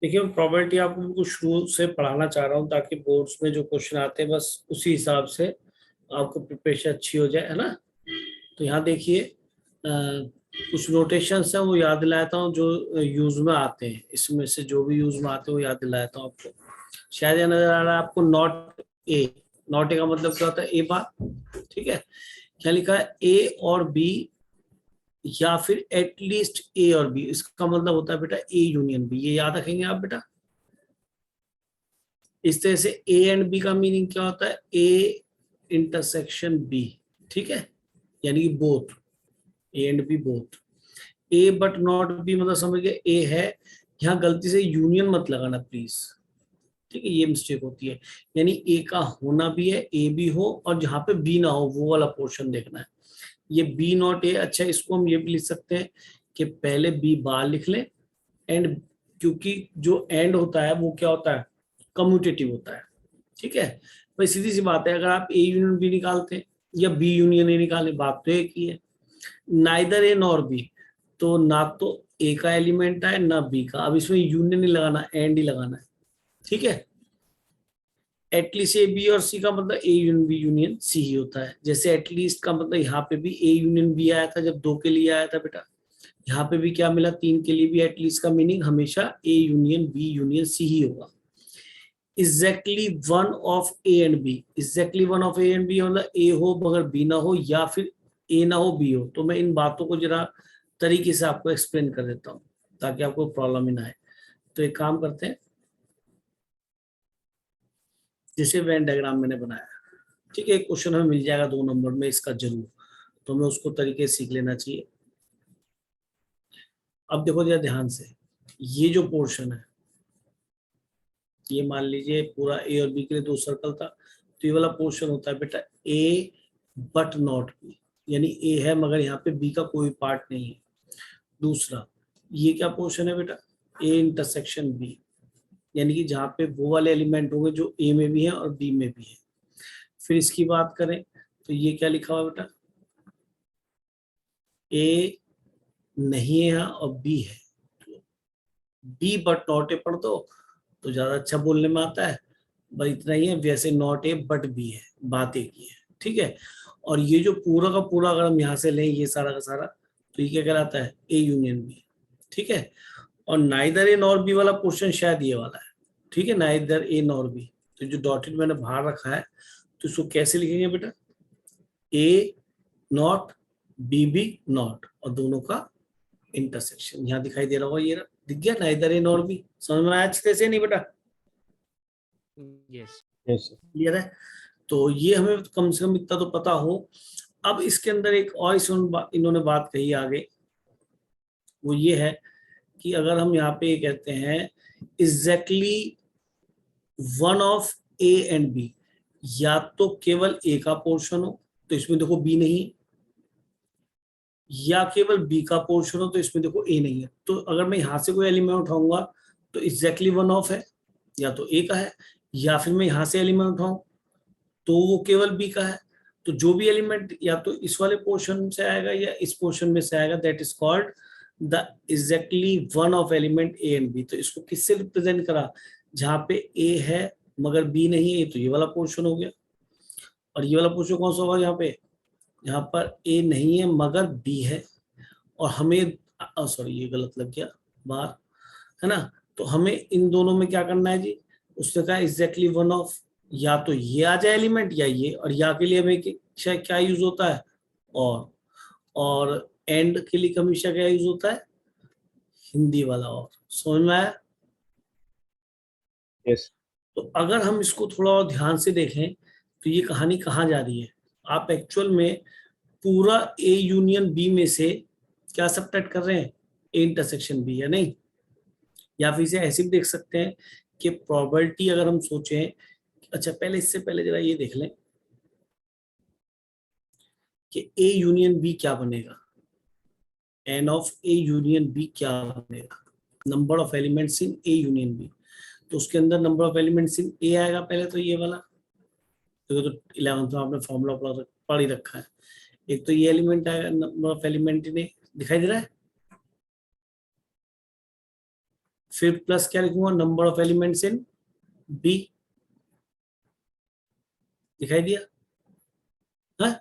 देखिए प्रोबेबिलिटी आपको बिल्कुल शुरू से पढ़ाना चाह रहा हूँ ताकि बोर्ड्स में जो क्वेश्चन आते हैं बस उसी हिसाब से आपको प्रिपरेशन अच्छी हो जाए, है ना। तो यहाँ देखिए कुछ नोटेशंस है वो याद दिलाता हूँ जो यूज में आते हैं, इसमें से जो भी यूज में आते हैं वो याद दिलाता हूँ आपको। शायद ये नजर आ रहा है आपको, नॉट ए। नॉट ए का मतलब क्या होता है? ए बार, ठीक है। क्या लिखा है? ए और बी या फिर एटलीस्ट ए और बी, इसका मतलब होता है बेटा ए यूनियन बी। ये याद रखेंगे आप बेटा। इस तरह से ए एंड बी का मीनिंग क्या होता है? ए इंटरसेक्शन बी, ठीक है, यानी कि both, A and B both. A but not B मतलब समझ गए ए है, यहाँ गलती से यूनियन मत लगाना प्लीज, ठीक है, ये मिस्टेक होती है। यानी ए का होना भी है, ए भी हो, और जहां पे बी ना हो वो वाला पोर्शन देखना है। ये बी नॉट ए, अच्छा इसको हम ये भी लिख सकते हैं कि पहले बी बार लिख लें एंड, क्योंकि जो एंड होता है वो क्या होता है? कम्यूटेटिव होता है, ठीक है। भाई सीधी सी बात है, अगर आप ए यूनियन बी निकालते हैं या बी यूनियन ए निकाले, बात तो एक ही है। नाइदर ए नॉर बी, तो ना तो ए का एलिमेंट है ना बी का। अब इसमें यूनियन नहीं लगाना, एंड ही लगाना है, ठीक है। एटलीस्ट ए बी और सी का मतलब A union B union C ही होता है। जैसे एटलीस्ट का मतलब यहाँ पे भी ए यूनियन बी आया था जब 2 के लिए आया था बेटा, यहाँ पे भी क्या मिला? 3 के लिए भी एटलीस्ट का मीनिंग हमेशा A union B union C ही होगा। Exactly one of A and B, exactly one of A and B मतलब ए हो मगर बी ना हो, या फिर ए ना हो बी हो। तो मैं इन बातों को जरा तरीके से आपको एक्सप्लेन कर देता हूँ ताकि आपको प्रॉब्लम ही ना आए। तो एक काम करते हैं, जैसे वेन डायग्राम मैंने बनाया, ठीक है, एक क्वेश्चन हमें मिल जाएगा 2 नंबर में इसका जरूर, तो हमें उसको तरीके से सीख लेना चाहिए। अब देखो जरा ध्यान से, ये जो पोर्शन है, ये मान लीजिए पूरा ए और बी के लिए 2 सर्कल था, तो ये वाला पोर्शन होता है बेटा ए बट नॉट बी, यानी ए है मगर यहाँ पे बी का कोई पार्ट नहीं है। दूसरा, ये क्या पोर्शन है बेटा? ए इंटरसेक्शन बी, यानी कि जहाँ पे वो वाले एलिमेंट होंगे जो ए में भी है और बी में भी है। फिर इसकी बात करें तो ये क्या लिखा हुआ बेटा? ए नहीं है और बी है, बी बट नॉट ए पढ़ दो तो ज्यादा अच्छा बोलने में आता है। बस इतना ही है, वैसे नॉट ए बट बी है, बात एक ही है, ठीक है। और ये जो पूरा का पूरा अगर हम यहाँ से लें ये सारा का सारा, तो ये क्या कहलाता है? ए यूनियन बी, ठीक है। और नाइदर ए नॉर बी वाला पोर्शन शायद ये वाला है, ठीक है, नाइदर ए नॉर बी। तो जो डॉटेड मैंने बाहर रखा है, तो इसको कैसे लिखेंगे बेटा? ए नॉट बी बी नॉट, और दोनों का इंटरसेक्शन यहाँ दिखाई दे रहा होगा, ये दिख गया ना, इधर ए नॉर बी। समझ में आया अच्छे से नहीं बेटा? यस यस क्लियर है? तो ये हमें कम से कम इतना तो पता हो। अब इसके अंदर एक और इन्होंने बात कही आगे, वो ये है कि अगर हम यहाँ पे कहते हैं exactly one of A and B, या तो केवल ए का पोर्शन हो तो इसमें देखो बी नहीं, या केवल बी का पोर्शन हो तो इसमें देखो ए नहीं है। तो अगर मैं यहां से कोई एलिमेंट उठाऊंगा तो एग्जैक्टली वन ऑफ है, या तो ए का है, या फिर मैं यहां से एलिमेंट उठाऊं तो वो केवल बी का है। तो जो भी एलिमेंट या तो इस वाले पोर्शन से आएगा या इस पोर्शन में से आएगा, that is called the exactly one of element A and B. तो इसको किससे रिप्रेजेंट करा? जहां पे ए है मगर बी नहीं है, तो ये वाला पोर्शन हो गया। और ये वाला पोर्शन कौन सा होगा? यहाँ पे, यहाँ पर ए नहीं है मगर बी है, और हमें सॉरी ये गलत लग गया बाहर, है ना। तो हमें इन दोनों में क्या करना है जी? उसने कहा एग्जैक्टली वन ऑफ, या तो ये आ जाए एलिमेंट या ये, और या के लिए हमें क्या यूज होता है? और एंड के लिए हमेशा क्या यूज होता है? हिंदी वाला और। समझ में आया? यस तो अगर हम इसको थोड़ा और ध्यान से देखें तो ये कहानी कहाँ जा रही है? आप एक्चुअल में पूरा ए यूनियन बी में से क्या सबट्रैक्ट कर रहे हैं? ए इंटरसेक्शन बी, या नहीं? या फिर इसे ऐसे भी देख सकते हैं कि प्रोबेबिलिटी अगर हम सोचें, अच्छा पहले इससे पहले जरा ये देख लें कि ए यूनियन बी क्या बनेगा, N of A union B क्या बनेगा? Number of elements in A union B. तो उसके अंदर number of elements in A आएगा पहले, तो ये वाला, तो 11th में आपने फॉर्मूला पढ़ ही रखा है। एक तो ये एलिमेंट आएगा, number of element in A, दिखाई दे रहा है? फिर प्लस क्या लिखूंगा, number of elements in B, दिखाई दिया? हाँ,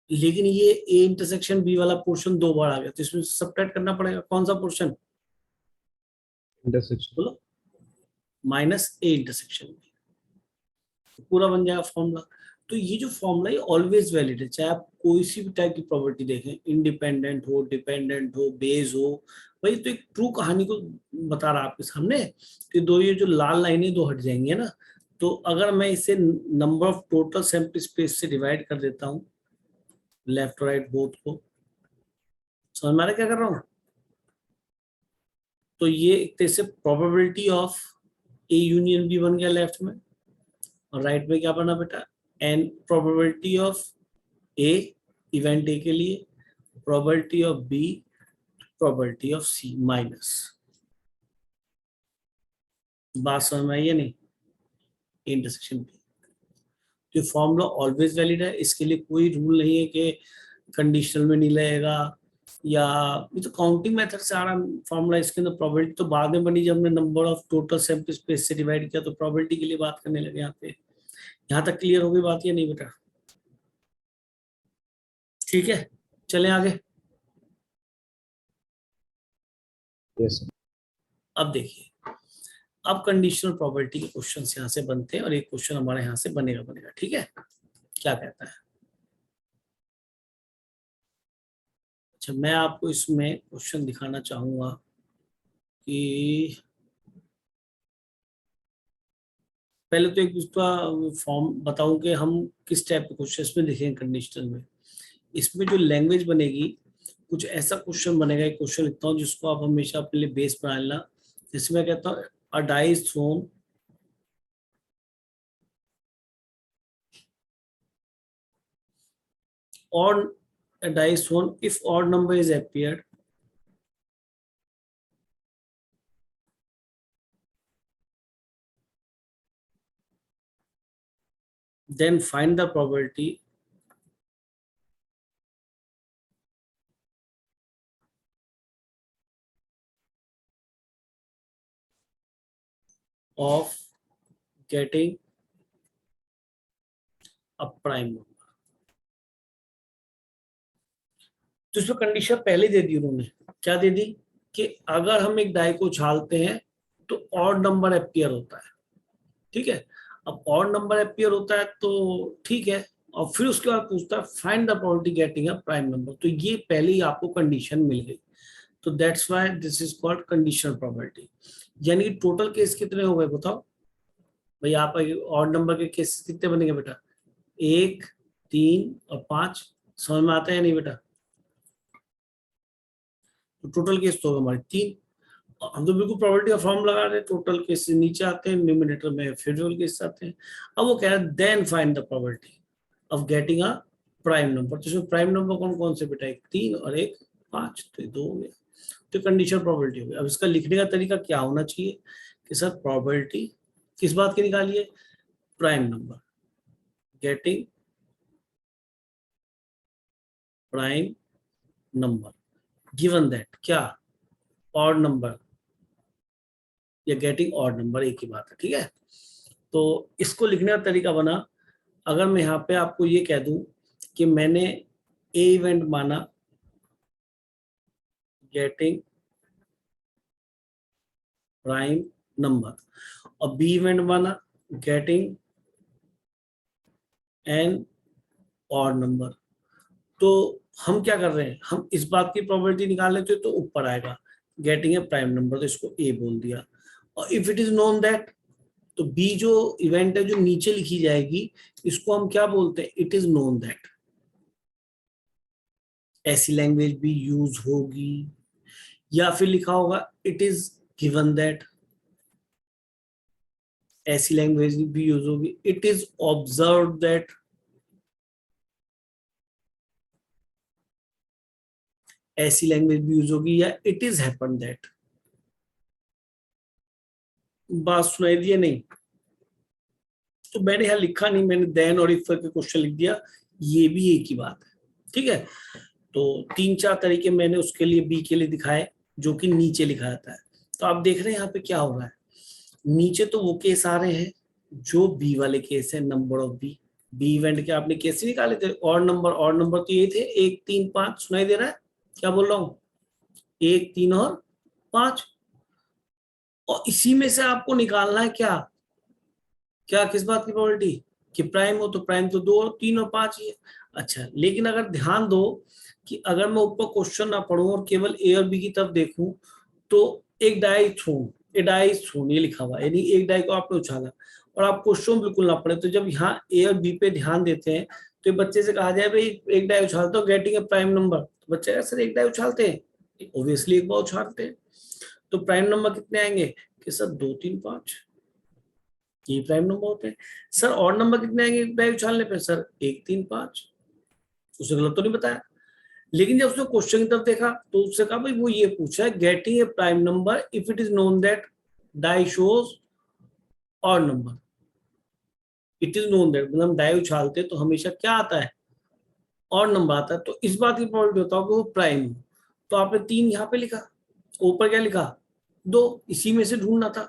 लेकिन ये ए इंटरसेक्शन बी वाला पोर्शन दो बार आ गया, तो इसमें सबट्रैक्ट करना पड़ेगा। कौन सा पोर्शन? इंटरसेक्शन। बोलो। माइनस ए इंटरसेक्शन बी, पूरा बन जाएगा फॉर्मूला। तो ये जो फॉर्मूला है ऑलवेज वैलिड है, चाहे आप कोई सी भी टाइप की प्रॉपर्टी देखें, इंडिपेंडेंट हो, डिपेंडेंट हो, बेस हो। भाई तो एक ट्रू कहानी को बता रहा आपके सामने कि दो ये जो लाल लाइनें दो हट जाएंगी है ना, तो अगर मैं इसे number of total sample space से डिवाइड कर देता हूँ, लेफ्ट राइट बोथ को, समझ में आ रहा है क्या कर रहा हूँ? तो ये एक तरह से probability of A union B बन गया लेफ्ट में, और राइट में क्या बना बेटा, and probability of A, event A के लिए, probability of B, probability of C minus. बात समझ में आई है नहीं? इंटरसेक्शन बी, तो फॉर्मूला ऑलवेज वैलिड है, इसके लिए कोई रूल नहीं है कि कंडीशनल में नहीं लगेगा, या ये तो काउंटिंग मेथड से आ रहा फॉर्मूला। इसके अंदर प्रोबेबिलिटी तो बाद में बनी जब हमने number of total sample space से डिवाइड किया, तो प्रोबेबिलिटी के लिए बात करने लगे यहाँ पे। यहाँ तक क्लियर हो गई बात या नहीं बेटा? ठीक है, चलें आगे। यस। अब देखिए, अब कंडीशनल प्रोबेबिलिटी के क्वेश्चन यहाँ से बनते हैं, और एक क्वेश्चन हमारे यहाँ से बनेगा। ठीक है, क्या कहता है? अच्छा, मैं आपको इसमें क्वेश्चन दिखाना चाहूंगा कि पहले तो एक उसका फॉर्म बताऊं कि हम किस टाइप के क्वेश्चन में लिखेंगे कंडीशनल में। इसमें जो लैंग्वेज बनेगी, कुछ ऐसा क्वेश्चन बनेगा, एक क्वेश्चन लिखता हूँ जिसको आप हमेशा अपने लिए बेस बना लेना। जैसे मैं कहता हूँ a die is thrown or a die is thrown if odd number is appeared, then find the probability of getting a prime number। तो इसमें कंडीशन पहले दे दी उन्होंने, क्या दे दी कि अगर हम एक डाई को उछालते हैं तो ऑड नंबर अपीयर होता है। ठीक है, अब ऑड नंबर अपीयर होता है तो ठीक है, और फिर उसके बाद पूछता है find the probability getting a prime number. तो ये पहले ही आपको कंडीशन मिल गई, तो that's why this is called conditional probability. यानी कि टोटल केस कितने हो गए बताओ भाई? आप ऑड नंबर के केसेस कितने बनेंगे बेटा? 1, 3 और 5। समझ में आता है नहीं बेटा? तो टोटल केस तो हमारे 3। हम तो बिल्कुल प्रोबेबिलिटी का फॉर्म लगा रहे हैं, टोटल केस से नीचे आते हैं, न्यूमरेटर में फेडरल केस आते हैं। अब वो कह रहा है then find the probability of getting a prime number. तो इसमें प्राइम नंबर कौन कौन से बेटा? एक 3 और एक 5, तो 2 हो गया। तो कंडीशनल प्रोबेबिलिटी हो गई। अब इसका लिखने का तरीका क्या होना चाहिए कि सर प्रोबेबिलिटी किस बात की निकालिए? Prime number getting prime number given that क्या? ऑड नंबर या गेटिंग ऑड नंबर, एक ही बात है। ठीक है, तो इसको लिखने का तरीका बना, अगर मैं यहाँ पे आपको ये कह दूं कि मैंने ए इवेंट माना गेटिंग प्राइम नंबर, और बी इवेंट माना गेटिंग एन ऑड नंबर, तो हम क्या कर रहे हैं? हम इस बात की प्रोबेबिलिटी निकाल लेते तो ऊपर आएगा गेटिंग ए प्राइम नंबर, तो इसको ए बोल दिया। और if it is known that, तो बी जो इवेंट है जो नीचे लिखी जाएगी, इसको हम क्या बोलते हैं? It is known that. ऐसी लैंग्वेज भी यूज होगी, या फिर लिखा होगा इट इज गिवन दैट। ऐसी लैंग्वेज भी यूज होगी, इट इज ऑब्जर्व दैट। ऐसी लैंग्वेज भी यूज होगी, या इट इज हैपन दैट। बात सुनाई दी है नहीं? तो मैंने यहाँ लिखा नहीं, मैंने देन और इफ करके क्वेश्चन लिख दिया, ये भी एक ही बात है। ठीक है, तो 3-4 तरीके मैंने उसके लिए बी के लिए दिखाए। जो कि नीचे लिखा जाता है। तो आप देख रहे हैं यहाँ पे क्या हो रहा है, नीचे तो वो केस आ रहे हैं जो बी वाले केस है, नंबर ऑफ बी इवेंट के आपने कैसे निकाले थे, और नंबर तो ये थे 1 3 5, सुनाई दे रहा है क्या बोल रहा हूं, 1 3 और 5, और इसी में से आपको निकालना है क्या क्या किस बात की प्रोबेबिलिटी कि प्राइम हो, तो प्राइम तो 2 और 3 और 5 ही है। अच्छा, लेकिन अगर ध्यान दो कि अगर मैं ऊपर क्वेश्चन ना पढ़ूं और केवल ए और बी की तरफ देखूं, तो एक डाई थ्रोन ये लिखा हुआ है, यानी एक डाई को आपने उछाला, और आप क्वेश्चन बिल्कुल ना पढ़े, तो जब यहाँ ए और बी पे ध्यान देते हैं तो बच्चे से कहा जाए भाई एक डाई उछालते हो गेटिंग ए प्राइम नंबर, तो बच्चे कहा सर एक डाई उछालते हैं, ऑब्वियसली एक बार उछालते हैं, तो प्राइम नंबर कितने आएंगे कि सर 2 3 5, ये प्राइम नंबर होते हैं। सर और नंबर कितने आएंगे एक डाई उछालने पे, सर 1 3 5, उसने गलत तो नहीं बताया, लेकिन जब उसने क्वेश्चन की तरफ देखा तो उससे कहा भाई वो ये पूछा है getting a prime number if it is known that die shows odd number, it is known that मतलब डाई उछालते तो हमेशा क्या आता है, और नंबर आता है, तो इस बात की प्रोबेबिलिटी होता है कि वो प्राइम हो। तो आपने 3 यहाँ पे लिखा, ऊपर क्या लिखा 2, इसी में से ढूंढना था।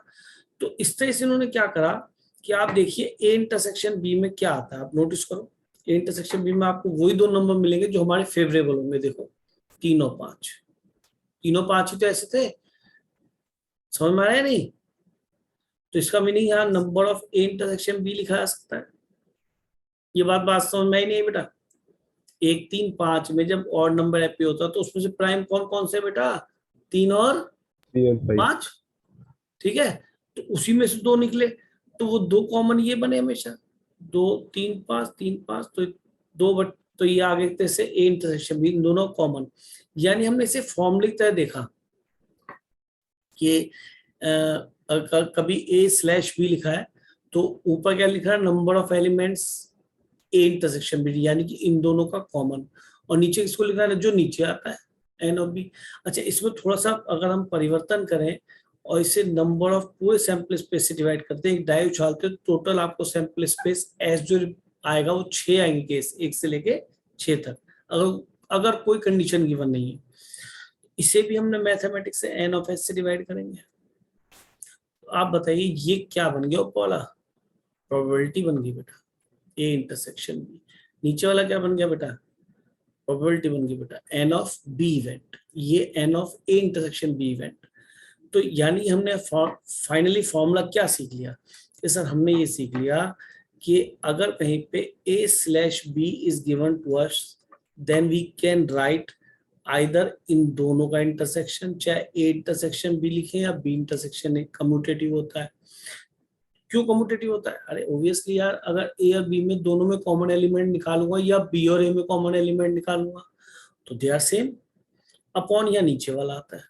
तो इस तरह से इन्होंने क्या करा कि आप देखिए ए इंटरसेक्शन बी में क्या आता है, आप नोटिस करो, ए इंटरसेक्शन बी में आपको वही 2 नंबर मिलेंगे जो हमारे फेवरेबल होंगे, देखो 3 और 5, 3 और 5 ही तो ऐसे थे, समझ में आया नहीं, तो इसका मीनिंग यहाँ number of A intersection B लिखा जा सकता है। ये बात समझ में आई नहीं बेटा, 1 3 5 में जब और नंबर एपी होता है तो उसमें से प्राइम कौन कौन से बेटा, 3 और 5, ठीक है, तो उसी में से 2 निकले, तो वो 2 कॉमन ये बने हमेशा, 2 3 5 3 5, तो 2 बट तो ये आगे से ए इंटरसेक्शन बी दोनों कॉमन, यानी हमने इसे फॉर्मूले की तरह देखा कि कभी ए स्लैश बी लिखा है तो ऊपर क्या लिखा है number of elements A intersection B, यानी कि इन दोनों का कॉमन, और नीचे इसको लिखा है जो नीचे आता है एन और बी। अच्छा, इसमें थोड़ा सा अगर हम परिवर्तन करें और इसे नंबर ऑफ पूरे सैंपल स्पेस से डिवाइड करते हैं, एक डाई उछालते हैं, टोटल आपको सैंपल स्पेस एस जो आएगा वो 6 आएंगे केस, 1 से लेके 6 तक, अगर कोई कंडीशन गिवन नहीं है। इसे भी हमने मैथमेटिक्स से एन ऑफ एस से डिवाइड करेंगे। तो आप बताइए ये क्या बन गया ऊपर वाला, प्रोबेबिलिटी बन गई बेटा ए इंटरसेक्शन बी, नीचे वाला क्या बन गया बेटा, प्रोबेबिलिटी बन गई बेटा एन ऑफ बी इवेंट, ये N of A intersection B event. तो यानी हमने फाइनली फॉर्मूला क्या सीख लिया कि सर हमने ये सीख लिया कि अगर कहीं पे A slash B is given to us then we can write either in दोनों का इंटरसेक्शन, चाहे ए इंटरसेक्शन बी लिखें या बी इंटरसेक्शन कम्यूटेटिव होता है। क्यों कम्यूटेटिव होता है, अरे ऑब्वियसली यार अगर ए और बी में दोनों में कॉमन एलिमेंट निकालूंगा या बी और ए में कॉमन एलिमेंट निकालूंगा तो दे आर सेम, अपॉन या नीचे वाला आता है।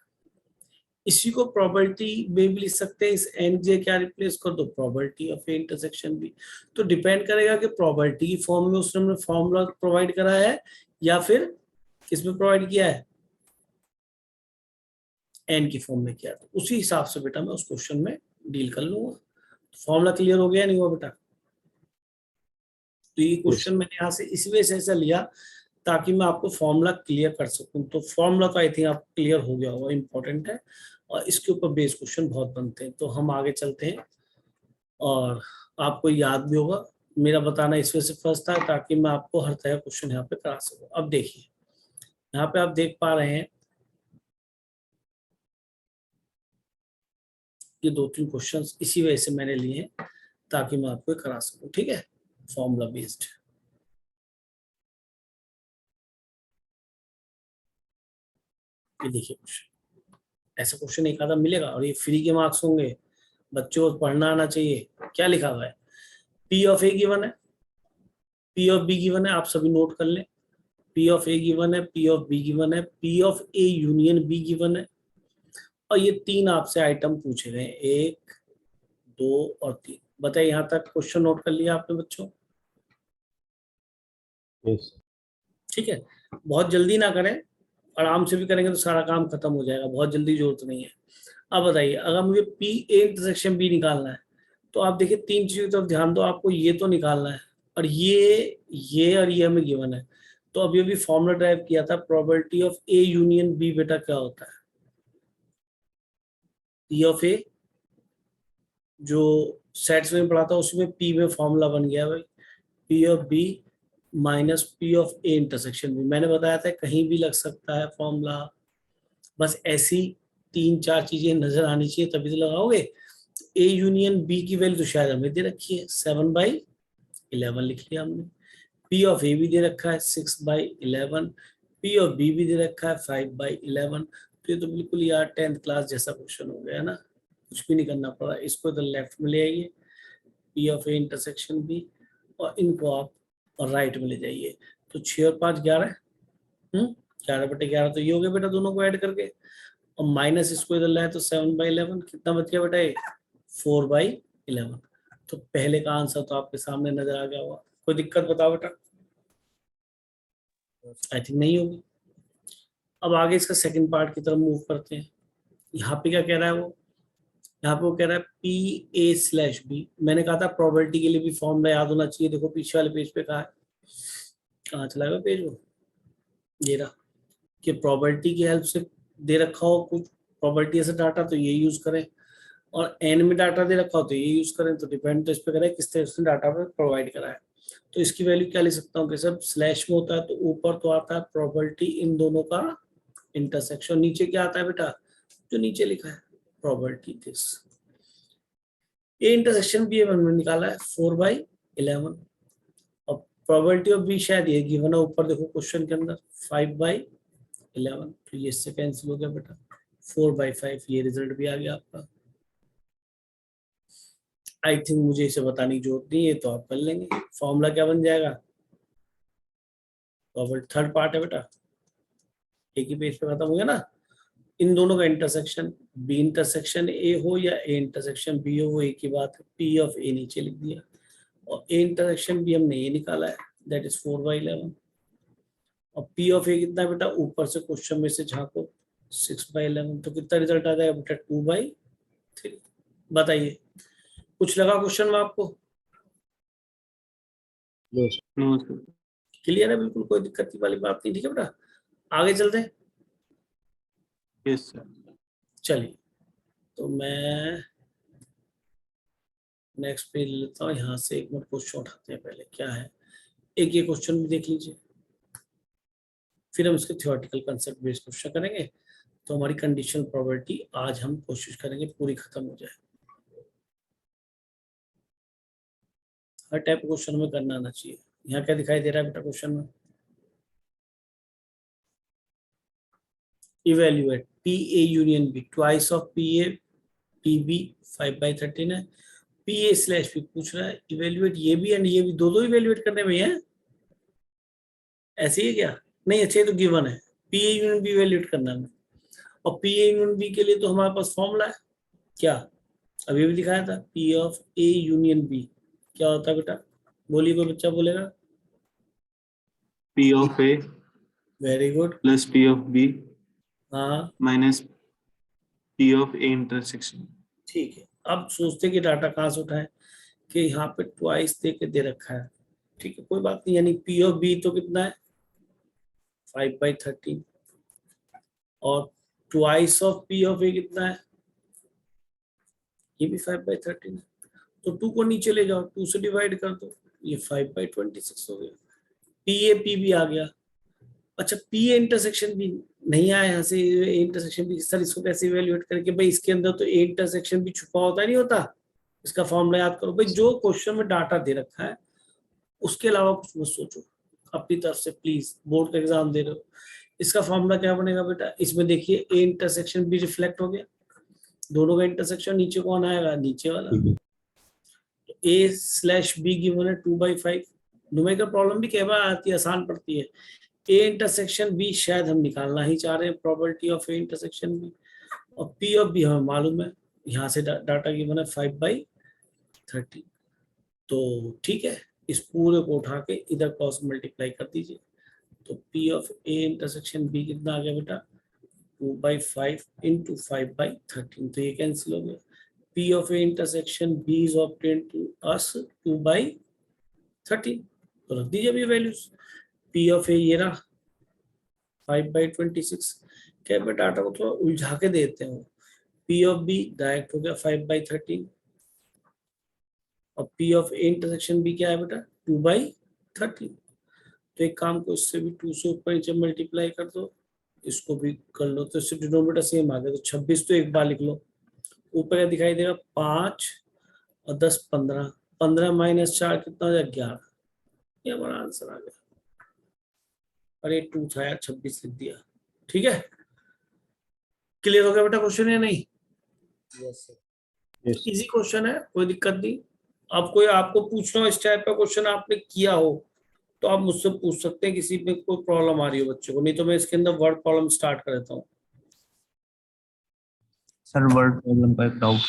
इसी को प्रोबेबिलिटी में भी लिख सकते हैं, इस एन जे क्या रिप्लेस कर दो probability of A intersection B. तो डिपेंड करेगा कि प्रोबेबिलिटी की फॉर्म में उसने फॉर्मूला प्रोवाइड करा है या फिर किसमें प्रोवाइड किया है, एन की फॉर्म में किया, तो उसी हिसाब से बेटा मैं उस क्वेश्चन में डील कर लूंगा। फॉर्मूला क्लियर हो गया नहीं हुआ बेटा, तो ये क्वेश्चन मैंने यहाँ से इस वजह से ऐसा लिया ताकि मैं आपको फॉर्मूला क्लियर कर सकूं। तो फॉर्मूला तो आई थिंक आप क्लियर हो गया होगा, इंपॉर्टेंट है, और इसके ऊपर बेस क्वेश्चन बहुत बनते हैं। तो हम आगे चलते हैं, और आपको याद भी होगा मेरा बताना इस वजह से फर्स्ट था ताकि मैं आपको हर तरह क्वेश्चन यहाँ पे करा सकूं। अब देखिए यहाँ पे आप देख पा रहे हैं ये 2-3 क्वेश्चन इसी वजह से मैंने लिए हैं ताकि मैं आपको करा सकूं, ठीक है, फॉर्मूला बेस्ड। ये देखिए क्वेश्चन, ऐसा क्वेश्चन एक आधा मिलेगा और ये फ्री के मार्क्स होंगे, बच्चों को पढ़ना आना चाहिए। क्या लिखा हुआ है, पी ऑफ ए गिवन है, पी ऑफ बी गिवन है, आप सभी नोट कर लें, पी ऑफ ए गिवन है, पी ऑफ बी गिवन है, P of A union be given है, और ये 3 आपसे आइटम पूछे गए, 1 2 और 3। बताइए यहाँ तक क्वेश्चन नोट कर लिया आपने बच्चों? yes. ठीक है, बहुत जल्दी ना करें, आराम से भी करेंगे तो सारा काम खत्म हो जाएगा, बहुत जल्दी जरूरत नहीं है। अब बताइए अगर मुझे पी ए इंटरसेक्शन बी निकालना है तो आप देखिए 3 चीजों की तरफ ध्यान दो, आपको ये तो निकालना है और ये और ये हमें गिवन है। तो अभी अभी फॉर्मूला ड्राइव किया था, probability of A union B बेटा क्या होता है, पी ऑफ ए जो सेट्स में पढ़ा था उसमें पी में फॉर्मूला बन गया भाई, P of B minus P of A intersection B. मैंने बताया था कहीं भी लग सकता है फॉर्मूला, बस ऐसी 3-4 चीजें नजर आनी चाहिए तभी तो लगाओगे। ए यूनियन बी की वैल्यू तो शायद हमें दे रखी है 7/11 लिख लिया हमने। पी ऑफ ए भी दे रखा है 6/11, पी ऑफ बी भी दे रखा है 5/11। तो ये तो बिल्कुल यार 10th क्लास जैसा क्वेश्चन हो गया ना, कुछ भी नहीं करना पड़ा। इसको इधर लेफ्ट में ले आइए, P of A intersection B, और इनको आप राइट में ले जाइए। तो 6 और 5 11, 11/11 तो ये हो गया बेटा दोनों को ऐड करके, और माइनस इसको इधर लाए तो 7/11, कितना बच गया बेटा ये 4/11। तो पहले का आंसर तो आपके सामने नजर आ गया होगा। कोई दिक्कत बताओ बेटा? आई थिंक नहीं होगी। अब आगे इसका सेकंड पार्ट की तरफ मूव करते हैं। यहाँ पे क्या कह रहा है वो, यहाँ पे वो कह रहा है पी ए स्लैश बी। मैंने कहा था प्रोबेबिलिटी के लिए भी फॉर्मूला याद होना चाहिए। देखो पीछे वाले पेज पे कहा है, कहाँ चला गया पेज वो, ये रहा, कि प्रोबेबिलिटी की हेल्प से दे रखा हो कुछ प्रोबेबिलिटी ऐसे डाटा तो ये यूज करें, और एन में डाटा दे रखा हो तो ये यूज करें। तो डिपेंड तो इस पे करें किस तरह से डाटा प्रोवाइड करा है। तो इसकी वैल्यू क्या ले सकता हूँ कि सब स्लैश में होता है तो ऊपर तो आता है प्रोबेबिलिटी इन दोनों का इंटरसेक्शन, नीचे क्या आता है बेटा जो नीचे लिखा है probability this. A intersection B हमने निकाला है 4/11, और प्रोबेबिलिटी ऑफ बी शायद ये गिवन है ऊपर देखो क्वेश्चन के अंदर 5/11। तो ये इससे कैंसिल हो गया बेटा 4/5, ये रिजल्ट भी आ गया आपका। आई थिंक मुझे इसे बताने की जरूरत नहीं है, तो आप कर लेंगे। फॉर्मूला क्या बन जाएगा, थर्ड पार्ट है बेटा, एक ही पेज पे खत्म हो गया ना। इन दोनों का इंटरसेक्शन बी इंटरसेक्शन ए हो या ए इंटरसेक्शन बी हो वो एक ही बात है। पी ऑफ ए नीचे लिख दिया, और ए इंटरसेक्शन बी हमने ये निकाला है, दैट इज 4/11। और पी ऑफ ए कितना है बेटा, ऊपर से क्वेश्चन में से झांको 6/11, तो कितना रिजल्ट आ जाएगा बेटा 2/3। बताइए कुछ लगा क्वेश्चन में आपको? No sir. क्लियर है बिल्कुल, कोई दिक्कत वाली बात नहीं, ठीक है बेटा। आगे चलते हैं। Yes sir. चलिए तो मैं नेक्स्ट पेज लेता हूँ, यहाँ से एक मिनट क्वेश्चन उठाते हैं। पहले क्या है, एक ये क्वेश्चन भी देख लीजिए, फिर हम इसके थ्योरेटिकल कंसेप्ट बेस्ड क्वेश्चन करेंगे। तो हमारी कंडीशनल प्रोबेबिलिटी आज हम कोशिश करेंगे पूरी खत्म हो जाए। हर टाइप क्वेश्चन में करना आना चाहिए। यहाँ क्या दिखाई दे रहा है बेटा क्वेश्चन में, evaluate P A union B twice of P A P B 5/13 है। पी ए स्लैश पी पूछ रहा है, इवेल्युएट ये भी एंड ये भी, दो इवेल्युएट करने में है, ऐसे ही क्या? नहीं, अच्छा तो गिवन है P A union B evaluate करना है, और पी ए यूनियन बी के लिए तो हमारे पास फॉर्मूला है क्या, अभी भी दिखाया था, P of A union B क्या होता है बेटा, बोलिए कोई बच्चा बोलेगा? P of A very good, plus P of B हाँ minus P of A intersection. ठीक है। अब सोचते कि डाटा कहाँ से उठाएं, कि यहाँ पे ट्वाइस दे के दे रखा है, ठीक है कोई बात नहीं। यानी पी ऑफ बी तो कितना है 5/13, और ट्वाइस ऑफ पी ऑफ ए कितना है, ये भी 5/13 है। तो 2 को नीचे ले जाओ, 2 से डिवाइड कर दो, ये 5/26 हो गया। पी ए पी भी आ गया। अच्छा पी ए इंटरसेक्शन भी नहीं आया, यहाँ से इंटरसेक्शन भी सर इसको कैसे इवेल्युएट करके, भाई इसके अंदर तो ए इंटरसेक्शन भी छुपा होता नहीं होता। इसका फॉर्मूला याद करो भाई, जो क्वेश्चन में डाटा दे रखा है उसके अलावा कुछ मत सोचो अपनी तरफ से, प्लीज बोर्ड का एग्जाम दे रहे हो। इसका फॉर्मूला क्या बनेगा बेटा, इसमें देखिए ए इंटरसेक्शन भी रिफ्लेक्ट हो गया, दोनों का इंटरसेक्शन नीचे कौन आएगा, नीचे वाला। ए स्लैश बी गिवन है 2/5। न्यूमेरिकल प्रॉब्लम भी कई बार आती है, आसान पड़ती है। ए इंटरसेक्शन बी शायद हम निकालना ही चाह रहे हैं, probability of A intersection B, और पी ऑफ बी हमें मालूम है, यहाँ से डाटा गिवन है 5/13। तो ठीक है, इस पूरे को उठा के इधर क्रॉस मल्टीप्लाई कर दीजिए, तो P of A intersection B कितना आ गया बेटा 2/5 इंटू 5/13, तो ये कैंसिल हो गया। P of A intersection B is obtained to us 2/13, तो रख दीजिए अभी वैल्यूज। P of A ये रहा 5/26। क्या मैं डाटा को थोड़ा उलझा के देते हैं, P of B डायरेक्ट हो गया 5/13 और P of A intersection B क्या है बेटा 2/13। तो एक काम को इससे भी 2 से ऊपर नीचे मल्टीप्लाई कर दो, इसको भी कर लो, तो इससे डिनोमिनेटर सेम आ गया। तो 26 तो एक बार लिख लो, ऊपर क्या दिखाई देगा 5 और 10 15, 15 माइनस 4 कितना हो जाएगा 11। ये हमारा आंसर आ गया। अरे 2 था यार 26 लिख दिया। ठीक है, क्लियर हो गया बेटा क्वेश्चन या नहीं? Yes, sir. Yes. Easy question है, कोई दिक्कत नहीं। अब कोई आपको पूछना हो इस टाइप का क्वेश्चन आपने किया हो तो आप मुझसे पूछ सकते हैं, किसी में कोई प्रॉब्लम आ रही हो बच्चों को, नहीं तो मैं इसके अंदर वर्ड प्रॉब्लम स्टार्ट कर देता हूँ। सर वर्ड प्रॉब्लम का एक डाउट।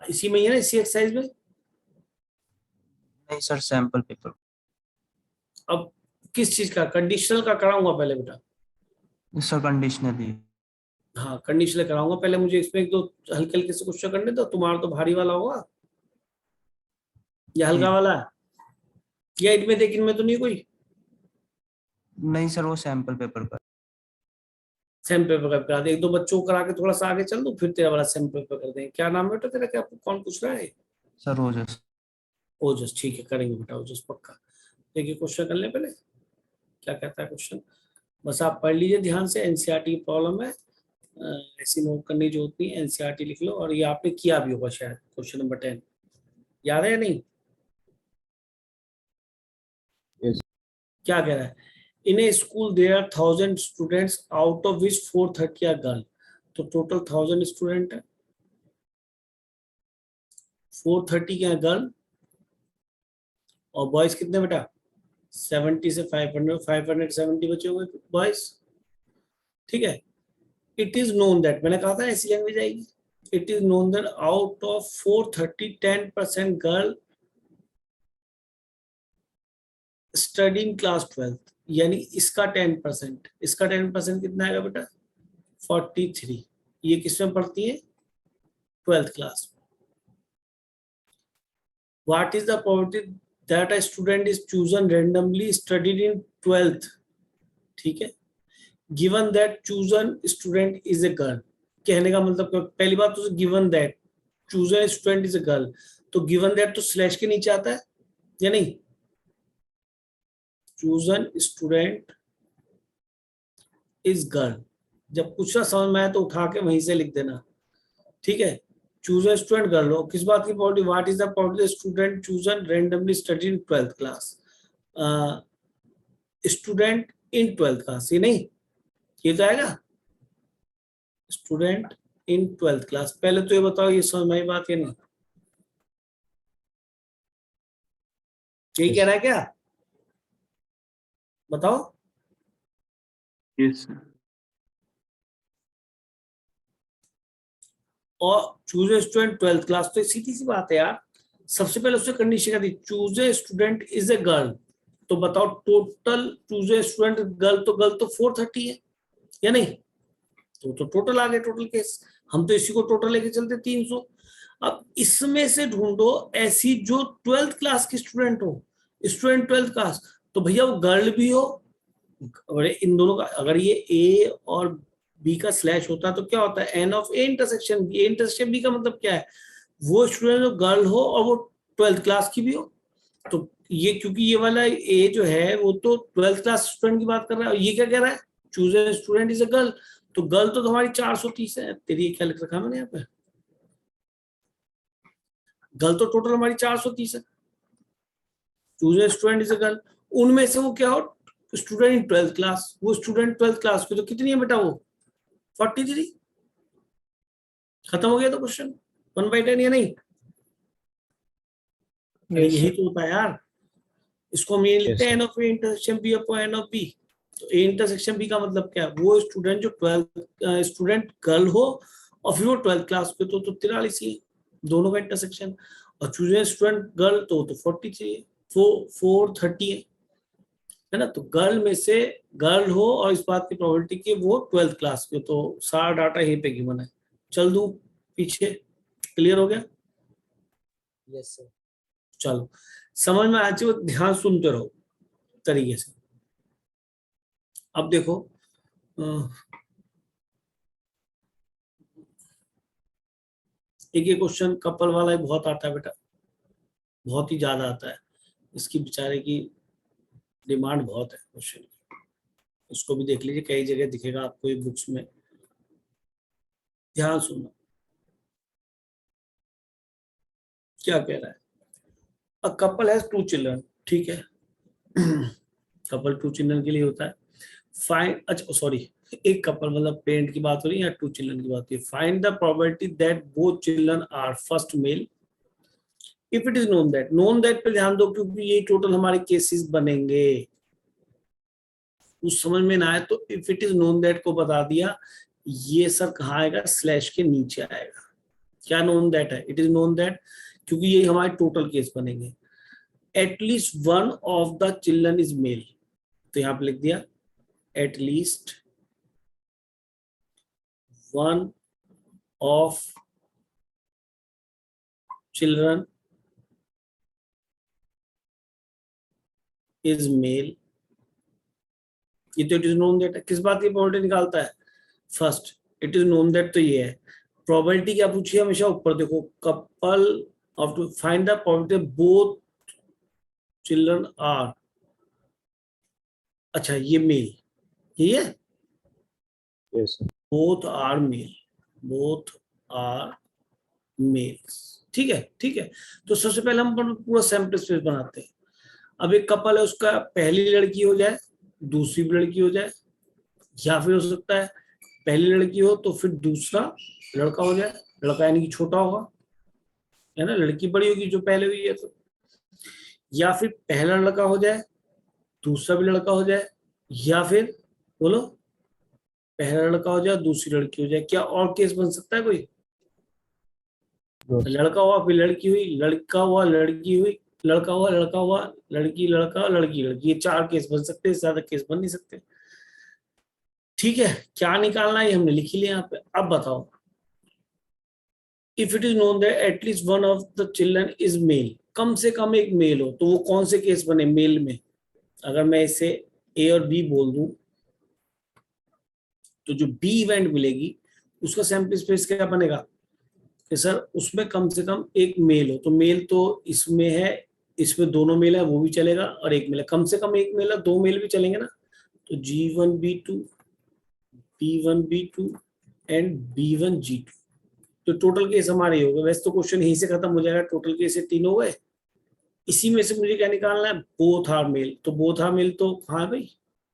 इसी में ही है ना, इसी एक्सरसाइज में। नहीं सर, सैंपल पेपर। अब किस चीज का, कंडीशनल का कराऊंगा पहले बेटा? Sir conditionally. हाँ कंडीशनल कराऊंगा, पहले मुझे इसमें एक दो हल्के हल्के से क्वेश्चन करने दो। तुम्हारा तो भारी वाला होगा या हल्का वाला, या इनमें देखिन में तो नहीं कोई नहीं सर, वो सैंपल पेपर का। सेम पेपर का करा दे, एक दो बच्चों को करा के थोड़ा सा आगे चल दो, फिर तेरा वाला सेम पेपर कर देंगे। क्या नाम है बेटा तेरा, क्या कौन पूछ रहा है? Sir Rojas. ओजस, ठीक है करेंगे बेटा ओजस पक्का। देखिए क्वेश्चन कर ले पहले, क्या कहता है क्वेश्चन, बस आप पढ़ लीजिए ध्यान से। एनसीईआरटी की प्रॉब्लम है, ऐसी नोट करने जो होती है एनसीईआरटी लिख लो। और ये आपने किया भी होगा शायद, क्वेश्चन नंबर 10 याद है या नहीं? Yes. क्या कह रहा है, in a school there are 1000 students out of which 430 are girl. तो टोटल 1000 स्टूडेंट है, 430 क्या गर्ल और बॉयज कितने बेटा 70 से 500, 570 बचे हुए बॉयज। ठीक है, इट इज नोन दैट, मैंने कहा था ऐसी लैंग्वेज आएगी। It is known that out of 430 10% girl studying class 12, यानी इसका 10%, इसका 10% कितना आएगा बेटा 43। ये किसमें पढ़ती है 12th class. What is the probability that a student is chosen randomly studied in 12th। ठीक है, given that chosen student is a girl, कहने का मतलब पहली बात तो given that chosen student is a girl, तो गिवन दैट तो स्लैश के नीचे आता है या नहीं, चूजन स्टूडेंट इज गर्ल। जब कुछ ना समझ में आए तो उठा के वहीं से लिख देना। ठीक है, चूज स्टूडेंट गर्ल हो, किस बात की probability, what is the probability student chosen randomly study in 12th class, student in 12th class, ये नहीं, ये तो आएगा स्टूडेंट इन 12th क्लास। पहले तो ये बताओ ये समझ में आई बात या नहीं, यही कह रहा है क्या, बताओ। Yes, sir. और चूज स्टूडेंट 12th क्लास, तो सीधी सी बात है यार। सबसे पहले उससे कंडीशन क्या थी, choose student is a girl. तो बताओ टोटल चूज स्टूडेंट गर्ल, तो गर्ल तो 430 है या नहीं, तो टोटल आ गए, टोटल केस। हम तो इसी को टोटल लेके चलते 300। अब इसमें से ढूंढो ऐसी जो 12th क्लास की स्टूडेंट हो, स्टूडेंट 12th क्लास, तो भैया वो गर्ल भी हो। अगर इन दोनों का, अगर ये ए और बी का स्लैश होता तो क्या होता है, N of A intersection B. A intersection B का मतलब क्या है, वो स्टूडेंट जो गर्ल हो और वो 12th क्लास की भी हो। तो ये क्योंकि ये वाला ए जो है वो तो 12th क्लास स्टूडेंट की बात कर रहा है, और ये क्या कह रहा है choose a student is a girl, तो गर्ल तो हमारी 430 है। तेरी क्या लिख रखा मैंने यहाँ पे, गर्ल तो टोटल हमारी 430 है, choose a student is a girl. उनमें से वो क्या हो स्टूडेंट इन 12th क्लास, वो स्टूडेंट 12th क्लास की तो कितनी है बेटा वो 43। खत्म हो गया तो क्वेश्चन 1/10 या नहीं? अरे यही तो होता है यार, इसको हम ये लिखते हैं N of A intersection B upon N of B. तो ए इंटरसेक्शन बी का मतलब क्या है, वो स्टूडेंट जो 12th स्टूडेंट गर्ल हो और फिर वो 12th क्लास पे, तो 43 ही दोनों का इंटरसेक्शन। और चूज स्टूडेंट गर्ल तो 43 है, 430 है ना। तो गर्ल में से गर्ल हो और इस बात की प्रोबेबिलिटी की वो 12th क्लास में, तो सारा डाटा यहीं पे गिवन है। चल दूं पीछे, क्लियर हो गया? Yes, sir. चलो समझ में आ चाहिए, ध्यान सुनते रहो तरीके से। अब देखो एक ये क्वेश्चन कपल वाला ही बहुत आता है बेटा, बहुत ही ज्यादा आता है, इसकी बेचारे की डिमांड बहुत है क्वेश्चन की। उसको भी देख लीजिए, कई जगह दिखेगा आपको ये बुक्स में, ध्यान सुनना क्या कह रहा है। अ कपल हैज 2 चिल्ड्रन, ठीक है, कपल 2 चिल्ड्रन के लिए होता है। फाइंड, अच्छा सॉरी, एक कपल मतलब पेरेंट की बात हो रही है या 2 चिल्ड्रन की बात हो रही है। Find the probability that both children are first male if it is known that पे ध्यान दो, क्योंकि ये टोटल हमारे केसेस बनेंगे। कुछ समझ में ना आए तो if it is known that को बता दिया, ये सर कहाँ आएगा, स्लैश के नीचे आएगा। क्या नोन दैट है, इट इज नोन दैट, क्योंकि ये हमारे टोटल केस बनेंगे। At least one of the children is mail, तो यहां पे लिख दिया at least one of children is mail. ये तो इट इज नोन दैट है, किस बात की प्रोबेबिलिटी निकालता है, first it is known that, तो ये है। प्रोबेबिलिटी क्या पूछी है, हमेशा ऊपर देखो, couple of to find the probability both children are, अच्छा ये मेल, ये है Yes, sir. Both are male, both are males, ठीक है ठीक है। तो सबसे पहले हम पूरा सैंपल स्पेस बनाते हैं। अब एक कपल है, उसका पहली लड़की हो जाए, दूसरी भी लड़की हो जाए, या फिर हो सकता है पहली लड़की हो तो फिर दूसरा लड़का हो जाए, लड़का यानी कि छोटा होगा, है ना, लड़की बड़ी होगी जो पहले हुई है तो, या फिर पहला लड़का हो जाए दूसरा भी लड़का हो जाए, या फिर बोलो पहला लड़का हो जाए दूसरी लड़की हो जाए। क्या और केस बन सकता है कोई, No, sir. लड़का हुआ फिर लड़की हुई, लड़का हुआ लड़की हुई, लड़का हुआ लड़का हुआ, लड़की लड़का लड़की लड़की, ये 4 केस बन सकते हैं, ज्यादा केस बन नहीं सकते। ठीक है, क्या निकालना है ये हमने लिख ही लिया यहाँ पे। अब बताओ, if it is known that at least one of the children is male, कम से कम एक मेल हो, तो वो कौन से केस बने मेल में। अगर मैं इसे ए और बी बोल दूं, तो जो बी इवेंट मिलेगी उसका सैंपल स्पेस क्या बनेगा कि सर उसमें कम से कम एक मेल हो। तो मेल तो इसमें है, इसमें दोनों मेल है वो भी चलेगा, और एक मेल है, कम से कम एक मेल है, 2 मेल भी चलेंगे ना। तो G1 B2 B1 B2 and B1 G2, तो टोटल केस हमारे हो गए। वैसे तो क्वेश्चन यहीं से खत्म हो जाएगा, टोटल केस 3 हो गए। इसी में से मुझे क्या निकालना है, बोथ आर मेल, तो बोथ आर मेल तो हाँ भाई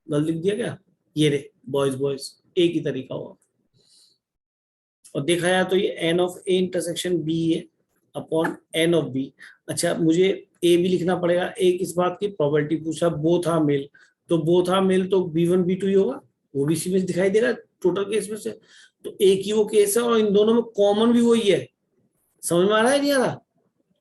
गलत लिख दिया क्या, ये रे बॉयज बॉयज, एक ही तरीका हुआ। और देखा जाए तो ये N of A intersection B है अपॉन एन ऑफ बी। अच्छा मुझे ए भी लिखना पड़ेगा, एक इस बात की प्रोबेबिलिटी पूछा बोथ आर मेल, तो बोथ आर मेल तो B1 B2 ही होगा, वो भी इसी में दिखाई दे रहा है टोटल केस में से। तो एक ही वो केस है और इन दोनों में कॉमन भी वही है। समझ में आ रहा है नहीं आ रहा,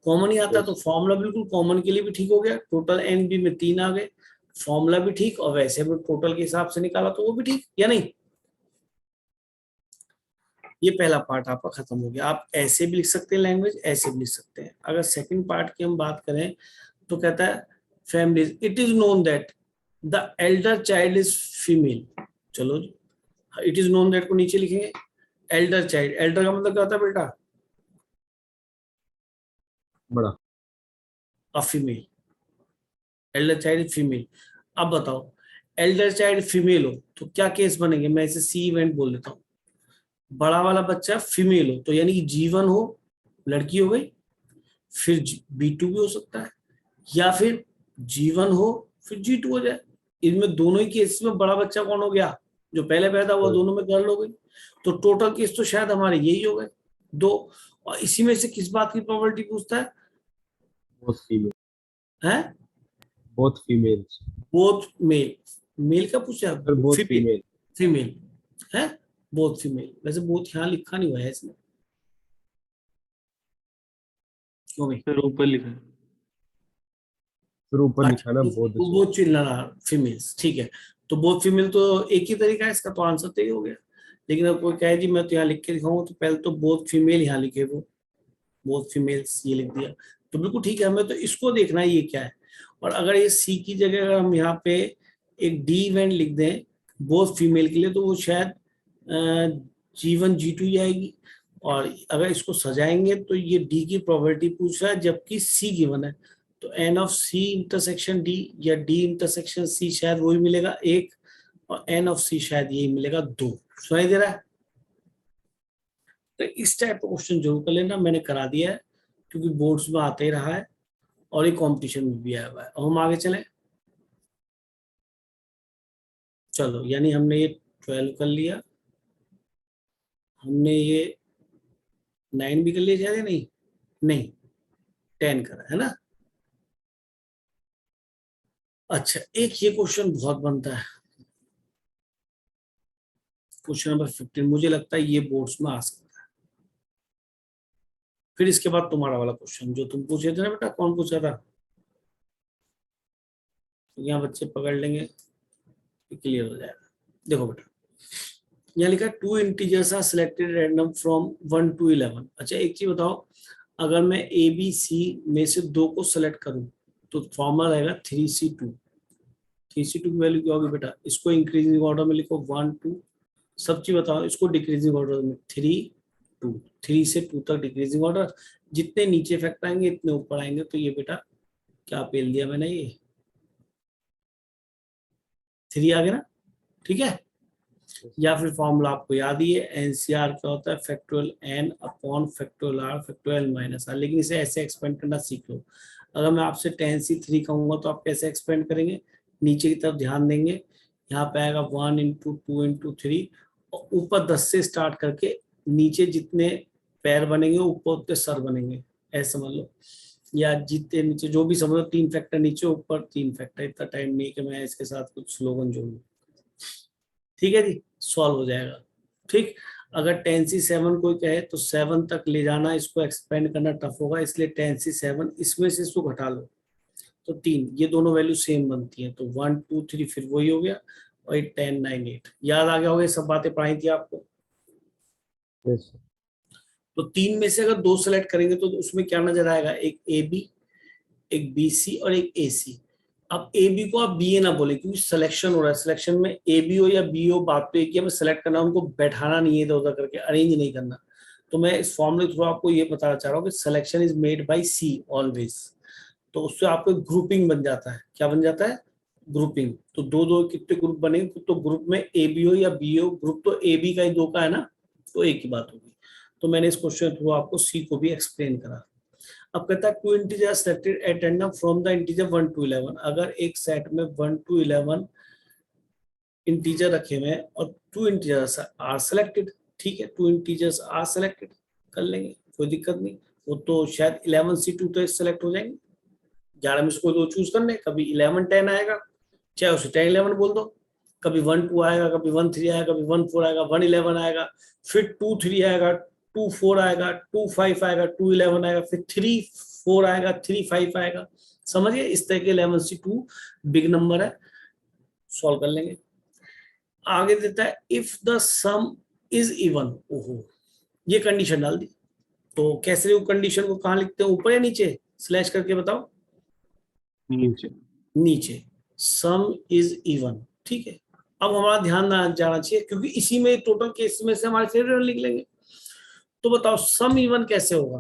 कॉमन ही आता तो फॉर्मूला बिल्कुल कॉमन के लिए भी ठीक हो गया, टोटल एन बी में 3 आ गए, फॉर्मूला भी ठीक, और वैसे भी टोटल के हिसाब से निकाला तो वो भी ठीक, या नहीं। ये पहला पार्ट आपका खत्म हो गया। आप ऐसे भी लिख सकते हैं लैंग्वेज, ऐसे भी लिख सकते हैं। अगर सेकंड पार्ट की हम बात करें तो कहता है families, it is known that the Elder child is female. चलो जी, इट इज नोन दैट को नीचे लिखेंगे, एल्डर चाइल्ड, एल्डर का मतलब क्या होता है बेटा, बड़ा। A female, Elder child female. अब बताओ एल्डर चाइल्ड फीमेल हो तो क्या केस बनेंगे, मैं इसे सी इवेंट बोल देता हूँ। बड़ा वाला बच्चा फीमेल हो तो यानी कि G1 हो, लड़की हो गई, फिर B2 भी हो सकता है, या फिर G1 हो फिर G2 हो जाए। इनमें दोनों ही केस में बड़ा बच्चा कौन हो गया, जो पहले पैदा हुआ, दोनों में गर्ल हो गई। तो टोटल केस तो शायद हमारे यही हो गए 2। और इसी में से किस बात की प्रोबेबिलिटी पूछता है, Both female. हैं Both females. Both male, male का पूछा Sir, both female. फीमेल है, बोथ फीमेल। वैसे बोथ यहाँ लिखा नहीं हुआ है इसमें, क्यों भाई, सर ऊपर लिखा है। फिर ऊपर लिखा ना both. Both children are females, ठीक है। तो बोथ फीमेल तो एक ही तरीका है इसका, तो आंसर तो ये हो गया। लेकिन अब कोई कहे जी मैं तो यहाँ लिख के दिखाऊंगा, तो पहले तो बोथ फीमेल यहाँ लिखे, वो बोथ फीमेल्स ये लिख दिया, तो बिल्कुल ठीक है। हमें तो इसको देखना है ये क्या है। और अगर ये सी की जगह अगर हम यहाँ पे एक डी इवेंट लिख दें बोथ फीमेल के लिए, तो वो शायद G1 G2 ही आएगी। और अगर इसको सजाएंगे तो ये डी की प्रोबेबिलिटी पूछ रहा है जबकि सी गिवन है, तो N of C intersection D या डी इंटरसेक्शन सी शायद वही मिलेगा 1 और एन ऑफ सी शायद यही मिलेगा 2। सुनाई दे रहा है? तो इस टाइप का क्वेश्चन जरूर कर लेना, मैंने करा दिया है क्योंकि बोर्ड्स में आते ही रहा है और ये कॉम्पिटिशन में भी आया हुआ है। अब हम आगे चलें। चलो, यानी हमने ये 12 कर लिया, हमने ये 9 भी कर लिया शायद, नहीं नहीं 10 करा है ना। अच्छा, एक ये क्वेश्चन बहुत बनता है, क्वेश्चन नंबर 15, मुझे लगता है ये बोर्ड्स में आ सकता है। फिर इसके बाद तुम्हारा वाला क्वेश्चन जो तुम पूछे थे ना बेटा, कौन पूछा था, यहाँ बच्चे पकड़ लेंगे, क्लियर हो जाएगा। देखो बेटा, यहाँ लिखा है 2 integers are selected random from 1 to 11। अच्छा, एक चीज बताओ, अगर मैं ए बी सी में से 2 को सेलेक्ट करूं तो फॉर्मूला रहेगा 3C2। 3C2 की वैल्यू क्या होगी बेटा, इसको इंक्रीजिंग ऑर्डर में लिखो 1 2, सब चीज बताओ, इसको डिक्रीजिंग ऑर्डर में 3 2, 3 से 2 तक डिक्रीजिंग ऑर्डर, जितने नीचे फैक्टर आएंगे इतने ऊपर आएंगे। तो ये बेटा क्या पेल दिया मैंने, ये 3 आ गया ना, ठीक है। या फिर फॉर्मूला आपको याद ही है, एनसीआर क्या होता है, factorial N upon factorial R factorial minus R, लेकिन इसे ऐसे एक्सपेंड करना सीख लो। अगर मैं आपसे 10C3 कहूंगा तो आप कैसे एक्सपेंड करेंगे, नीचे की तरफ ध्यान देंगे, यहाँ पे आएगा 1 × 2 × 3, और ऊपर 10 से स्टार्ट करके नीचे जितने पैर बनेंगे ऊपर उतने सर बनेंगे, ऐसे समझ लो, या जितने नीचे जो भी समझ लो, 3 फैक्टर नीचे ऊपर 3 फैक्टर। इतना टाइम नहीं कि मैं इसके साथ कुछ स्लोगन जोड़ूं, ठीक है जी, सॉल्व हो जाएगा। ठीक, अगर 10C7 कोई कहे तो 7 तक ले जाना, इसको एक्सपेंड करना टफ होगा, इसलिए 10C7 इसमें से इसको घटा लो तो 3, ये दोनों वैल्यू सेम बनती है, तो 1 2 3 फिर वही हो गया, और 10 9 8 याद आ गया होगा, ये सब बातें पढ़ाई थी आपको। yes sir. तो 3 में से अगर 2 सेलेक्ट करेंगे तो उसमें क्या नजर आएगा, एक ए बी, एक बी सी और एक ए सी। अब ए बी को आप बी ए ना बोले क्योंकि सिलेक्शन हो रहा है, सिलेक्शन में ए बी हो या बी हो बात तो एक ही है, हमें सेलेक्ट करना, उनको बैठाना नहीं है इधर उधर करके, अरेंज नहीं करना। तो मैं इस फॉर्मूले के थ्रू आपको ये बताना चाह रहा हूँ कि selection is made by C always, तो उससे आपको ग्रुपिंग बन जाता है। क्या बन जाता है, ग्रुपिंग। तो दो दो कितने ग्रुप बनेंगे, तो ग्रुप में ए बी हो या बी हो, ग्रुप तो ए बी का ही 2 का है ना, तो एक ही बात होगी। तो मैंने इस क्वेश्चन के थ्रू आपको सी को भी एक्सप्लेन करा। अब कहता है 2 integer selected at random from the integer 1 to 11। अगर एक सेट में 1 to 11 इंटीजर रखे हुए हैं और 2 इंटीजर्स आर सेलेक्टेड, ठीक है, 2 इंटीजर्स आर सेलेक्टेड कर लेंगे, कोई दिक्कत नहीं। वो तो शायद 11C2 तो सेलेक्ट हो जाएंगे, 11 में से कोई 2 चूज करने, कभी 11 10 आएगा, चाहे उसे 10 11 बोल दो, कभी 1 2 आएगा, कभी 1 3 आएगा, कभी 1 4 आएगा, 1 11 आएगा, फिर 2 3 आएगा, 2 4 आएगा, 2 5 आएगा, 2 11 आएगा, फिर 3 4 आएगा, 3 5 आएगा। समझिए, इस तरह के 11C2 बिग नंबर है, सॉल्व कर लेंगे। आगे देता है if the some is even. ओहो, ये कंडीशन डाल दी, तो कैसे वो कंडीशन को कहाँ लिखते हैं, ऊपर या नीचे, स्लैश करके बताओ, नीचे। नीचे, सम इज इवन, ठीक है। अब हमारा ध्यान जाना चाहिए क्योंकि इसी में टोटल केस में से हमारे फेवरेट लिख लेंगे। तो बताओ सम इवन कैसे होगा,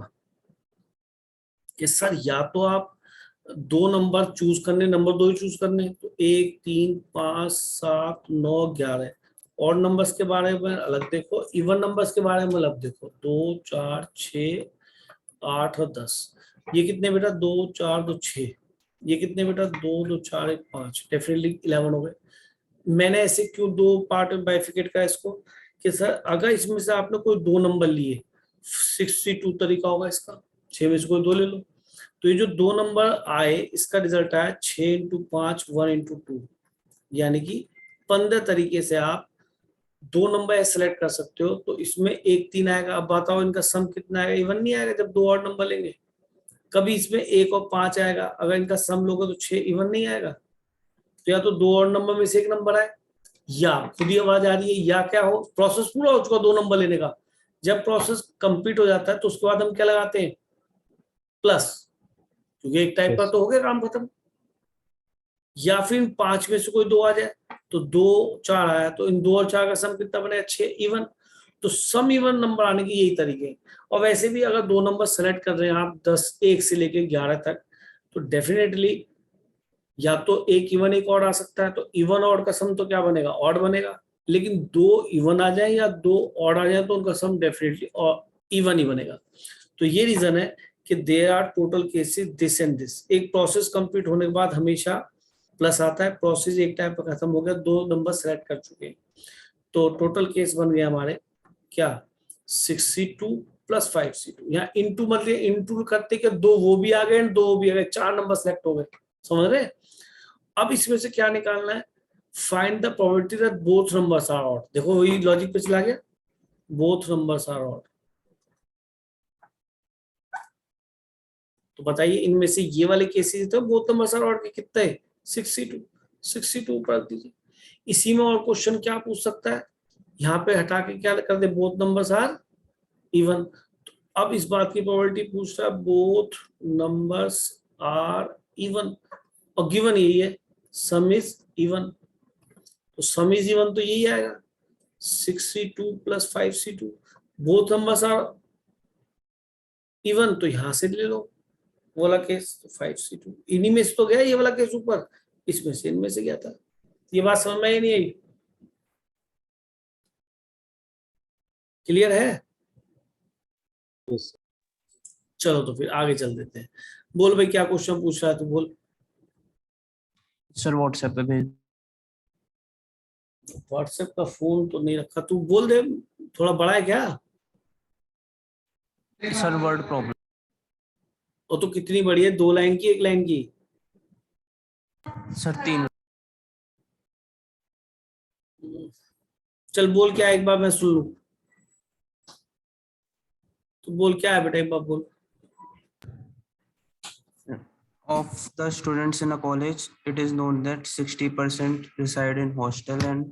कि सर या तो आप 2 नंबर चूज करने, नंबर 2 ही चूज करने, तो 1 3 5 7 9 11, और नंबर्स के बारे में अलग देखो, इवन नंबर्स के बारे में अलग देखो, 2 4 6 8 और 10। ये कितने बेटा, 2 4 2 6, ये कितने बेटा, 2 2 4 1 5, डेफिनेटली 11 हो गए। मैंने ऐसे क्यों 2 पार्ट में बाइफिकेट करा इसको, कि सर अगर इसमें से आपने कोई 2 नंबर लिए, 62 तरीका होगा इसका, 6 में से कोई 2 ले लो, तो ये जो 2 नंबर आए इसका रिजल्ट आया 6 × 5 1 × 2, यानी कि 15 तरीके से आप 2 नंबर सेलेक्ट कर सकते हो। तो इसमें 1 3 आएगा। अब बताओ इनका सम कितना आएगा, इवन नहीं आएगा जब 2 और नंबर लेंगे। कभी इसमें 1 और 5 आएगा, अगर इनका सम लोगे तो 6, इवन नहीं आएगा। तो या तो 2 और नंबर में से 1 नंबर आए, या खुद ही आवाज आ रही है, या क्या हो, प्रोसेस पूरा हो चुका 2 नंबर लेने का। जब प्रोसेस कंप्लीट हो जाता है तो उसके बाद हम क्या लगाते हैं, प्लस, क्योंकि एक टाइप का तो हो गया काम खत्म। या फिर 5 में से कोई 2 आ जाए, तो 2 4 आया, तो इन 2 और 4 का सम कितना बनेगा, 6, इवन। तो सम इवन नंबर आने की यही तरीके हैं। और वैसे भी अगर दो नंबर सेलेक्ट कर रहे हैं आप 10 1 से लेके 11 तक, तो डेफिनेटली या तो एक इवन एक ऑड आ सकता है, तो इवन ऑड का सम तो क्या बनेगा, ऑड बनेगा। लेकिन दो इवन आ जाए या दो ऑड आ जाए तो उनका सम डेफिनेटली इवन ही बनेगा। तो ये रीजन है कि there are total cases this and this. एक प्रोसेस कंप्लीट होने के बाद हमेशा प्लस आता है, प्रोसेस एक टाइम पर खत्म हो गया, दो नंबर सेलेक्ट कर चुके हैं, तो टोटल केस बन गया हमारे क्या 6C2 + 5C2। यहाँ इंटू मतलब इंटू करते कि दो वो भी आ गए, दो वो भी आ गए, 4 नंबर सेलेक्ट हो गए, समझ रहे। अब इसमें से क्या निकालना है, find the probability that both numbers are odd. देखो वही लॉजिक पे चला गया, बोथ नंबर्स आर ऑड। तो बताइए इनमें से ये वाले केसेस तो बोथ नंबर्स आर ऑड के कितने, 6C2 ऊपर रख दीजिए। इसी में और क्वेश्चन क्या पूछ सकता है, यहाँ पे हटा के क्या कर दे, बोथ नंबर्स आर इवन। अब इस बात की प्रोबेबिलिटी पूछ रहा है बोथ नंबर्स आर इवन, और गिवन यही है सम इज इवन। तो सम इज इवन तो यही आएगा 6C2 + 5C2। Both numbers are even तो यहां से ले लो वो वाला केस, तो 5C2 इन्हीं में से तो गया ये वाला केस ऊपर, इसमें से इनमें से गया था। ये बात समझ में ही नहीं आई, क्लियर है। Yes. चलो तो फिर आगे चल देते हैं। बोल भाई क्या क्वेश्चन पूछ रहा है, तू बोल। सर व्हाट्सएप पे भेज। व्हाट्सएप का फोन तो नहीं रखा, तू बोल दे, थोड़ा बड़ा है क्या। Sir word problem. और तो कितनी बड़ी है, 2 लाइन की 1 लाइन की। सर 3। चल बोल क्या है, एक बार मैं सुन लूं। तो बोल क्या है बेटा, एक बार बोल। Of the students in a college, it is known that 60% reside in hostel and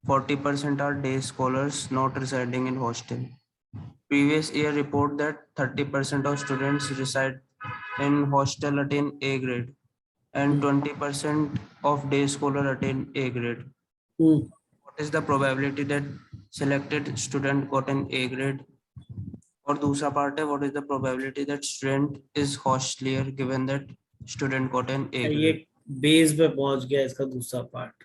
40% are day scholars not residing in hostel. Previous year report that 30% of students reside in hostel attain A grade and 20% of day scholar attain A grade. What is the probability that selected student got an A grade? और दूसरा part है what is the probability that student is hostelier given that student got an A ये grade? Base पे पहुंच गया इसका दूसरा part.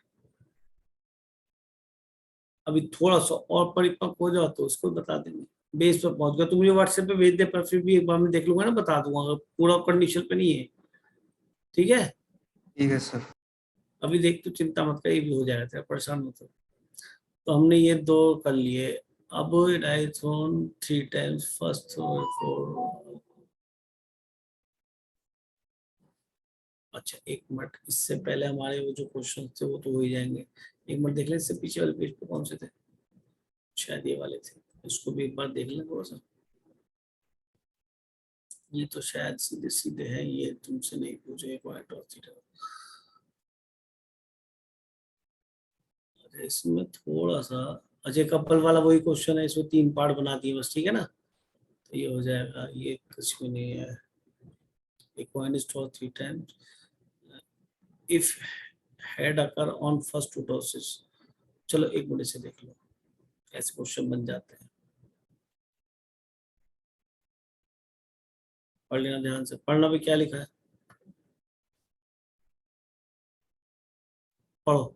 अभी थोड़ा सा और परिपक्व हो जाओ तो उसको बता देंगे। बेस पे पहुंच गया, तुम मुझे व्हाट्सएप पे भेज दे, पर फिर भी एक बार मैं देख लूंगा ना, बता दूंगा, अगर पूरा कंडीशन पे नहीं है। ठीक है, ठीक है सर। अभी देख, तू चिंता मत कर, ये भी हो जाएगा तेरा, परेशान मत हो। तो हमने ये 2 कर लिए। अब I thrown 3 times first throw 4। अच्छा एक मिनट, इससे पहले हमारे वो जो क्वेश्चन थे वो तो हो ही जाएंगे। एक मिनट देख ले, इससे पीछे वाले पेज पे कौन से थे, शायद ये वाले थे, इसको भी एक बार देख लें थोड़ा सा। ये तो शायद सीधे सीधे है, ये तुमसे नहीं पूछे पॉइंट ऑफ थीटा। इसमें थोड़ा सा अजय कपल वाला वही क्वेश्चन है, इसमें 3 पार्ट बना दिए बस, ठीक है ना। तो ये हो जाएगा, ये कुछ भी नहीं है। एक coin is tossed 3 times if head occur on first 2 tosses। चलो एक मिनट से देख लो ऐसे क्वेश्चन बन जाते हैं। पढ़ लेना ध्यान से, पढ़ना भी क्या लिखा है, पढ़ो।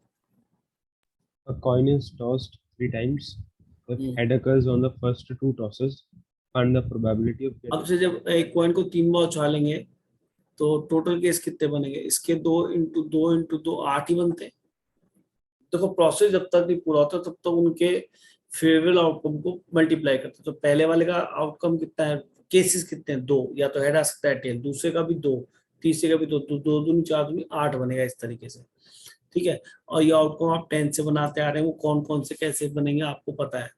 A coin is tossed 3 times. If head occurs on the first 2 tosses, find the probability of अब से जब एक कॉइन को 3 बार उछालेंगे तो टोटल केस कितने बनेंगे, इसके 2 × 2 × 2 8 ही बनते हैं। देखो प्रोसेस जब तक नहीं पूरा होता तब तक उनके फेवरेबल आउटकम को मल्टीप्लाई करते। तो पहले वाले का आउटकम कितना है, केसेस कितने हैं, 2, या तो हेड आ सकता है 10, दूसरे का भी 2, तीसरे का भी 2, 2 दूनी 4 दूनी 8 बनेगा इस तरीके से। ठीक है, और ये आउटकम आप 10 से बनाते आ रहे हैं, वो कौन कौन से कैसे बनेंगे आपको पता है।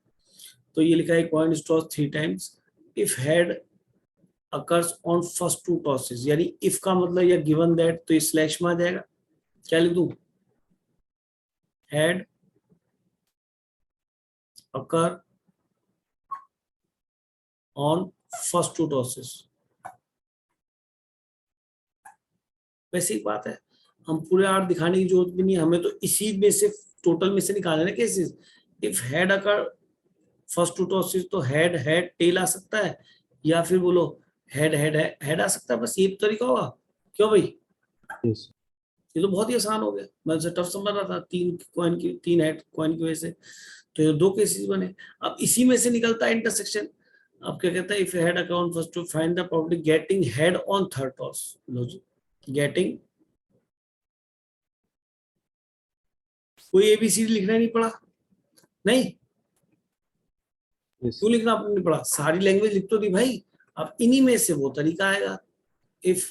तो ये लिखा है coin is tossed 3 times if head occurs on first 2 tosses, यानी इफ का मतलब या गिवन दैट, तो ये स्लैश में आ जाएगा। क्या लिख दूं, head occur on first 2 tosses। वैसी बात है, हम पूरे 8 दिखाने की जरूरत भी नहीं है हमें, तो इसी में से टोटल में से निकालना है cases. If head occur first two tosses तो हेड हेड टेल आ सकता है, या फिर बोलो हेड हेड हेड आ सकता है, बस ये तरीका होगा। क्यों भाई, Yes. ये तो बहुत ही आसान हो गया, मैं तो टफ समझ रहा था, तीन कॉइन की, तीन हेड कॉइन की वजह से, तो ये दो केसेस बने। अब इसी में से निकलता है इंटरसेक्शन। अब क्या कहता है, if head account first to find the property getting head on third toss. लो जी, गेटिंग, कोई एबीसीडी लिखना नहीं पड़ा, नहीं Yes. क्यों लिखना आपने नहीं पड़ा, सारी लैंग्वेज लिख तो दी भाई। अब इन्हीं में से वो तरीका आएगा, इफ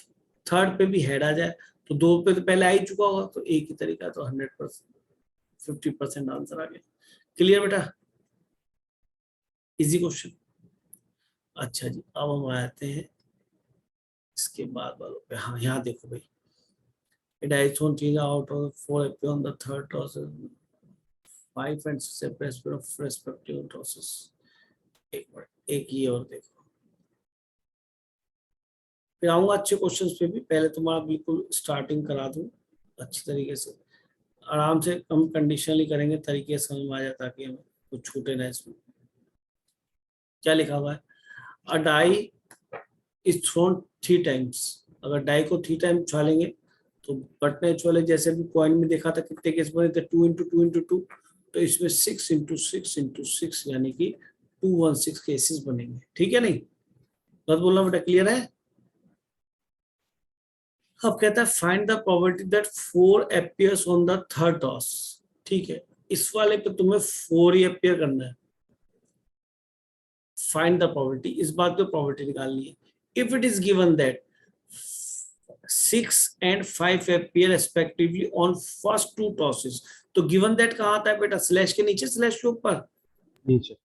थर्ड पे भी हेड आ जाए, तो दो पे तो पहले आ ही चुका होगा, तो एक ही तरीका, तो 100%, 50% आंसर आ गया। क्लियर बेटा, इजी क्वेश्चन। अच्छा जी, अब हम आते हैं इसके बाद वालों पे। हाँ यहाँ देखो भाई, it is shown change out of 4 appear on the third process, 5 and 6 appear of respective process। एक मिनट, एक ये और देखो, फिर आऊंगा अच्छे क्वेश्चंस पे भी, पहले तुम्हारा बिल्कुल स्टार्टिंग करा दूं अच्छी तरीके से, आराम से, हम कंडीशनली करेंगे, तरीके से समझ में आ जाए, ताकि हमें कुछ छूटे ना इसमें। क्या लिखा हुआ है, अ डाई इज थ्रोन 3 टाइम्स। अगर डाई को 3 टाइम उछालेंगे तो बटने वाले जैसे भी कॉइन में देखा था कितने केस बने थे, 2 into 2 into 2, तो इसमें 6 into 6 into 6 यानी कि 216 केसेस बनेंगे। ठीक है, नहीं बस बोलना बेटा, क्लियर है। अब कहता है find the probability that 4 appears on the third toss. ठीक है, इस वाले पे तुम्हें 4 ही अपीयर करना है। फाइंड द प्रोबेबिलिटी, इस बात पे प्रोबेबिलिटी निकालनी है। If it is given that 6 and 5 appear respectively on first 2 tosses, तो गिवन दैट कहाँ आता है बेटा, स्लैश के नीचे, स्लैश के ऊपर, नीचे।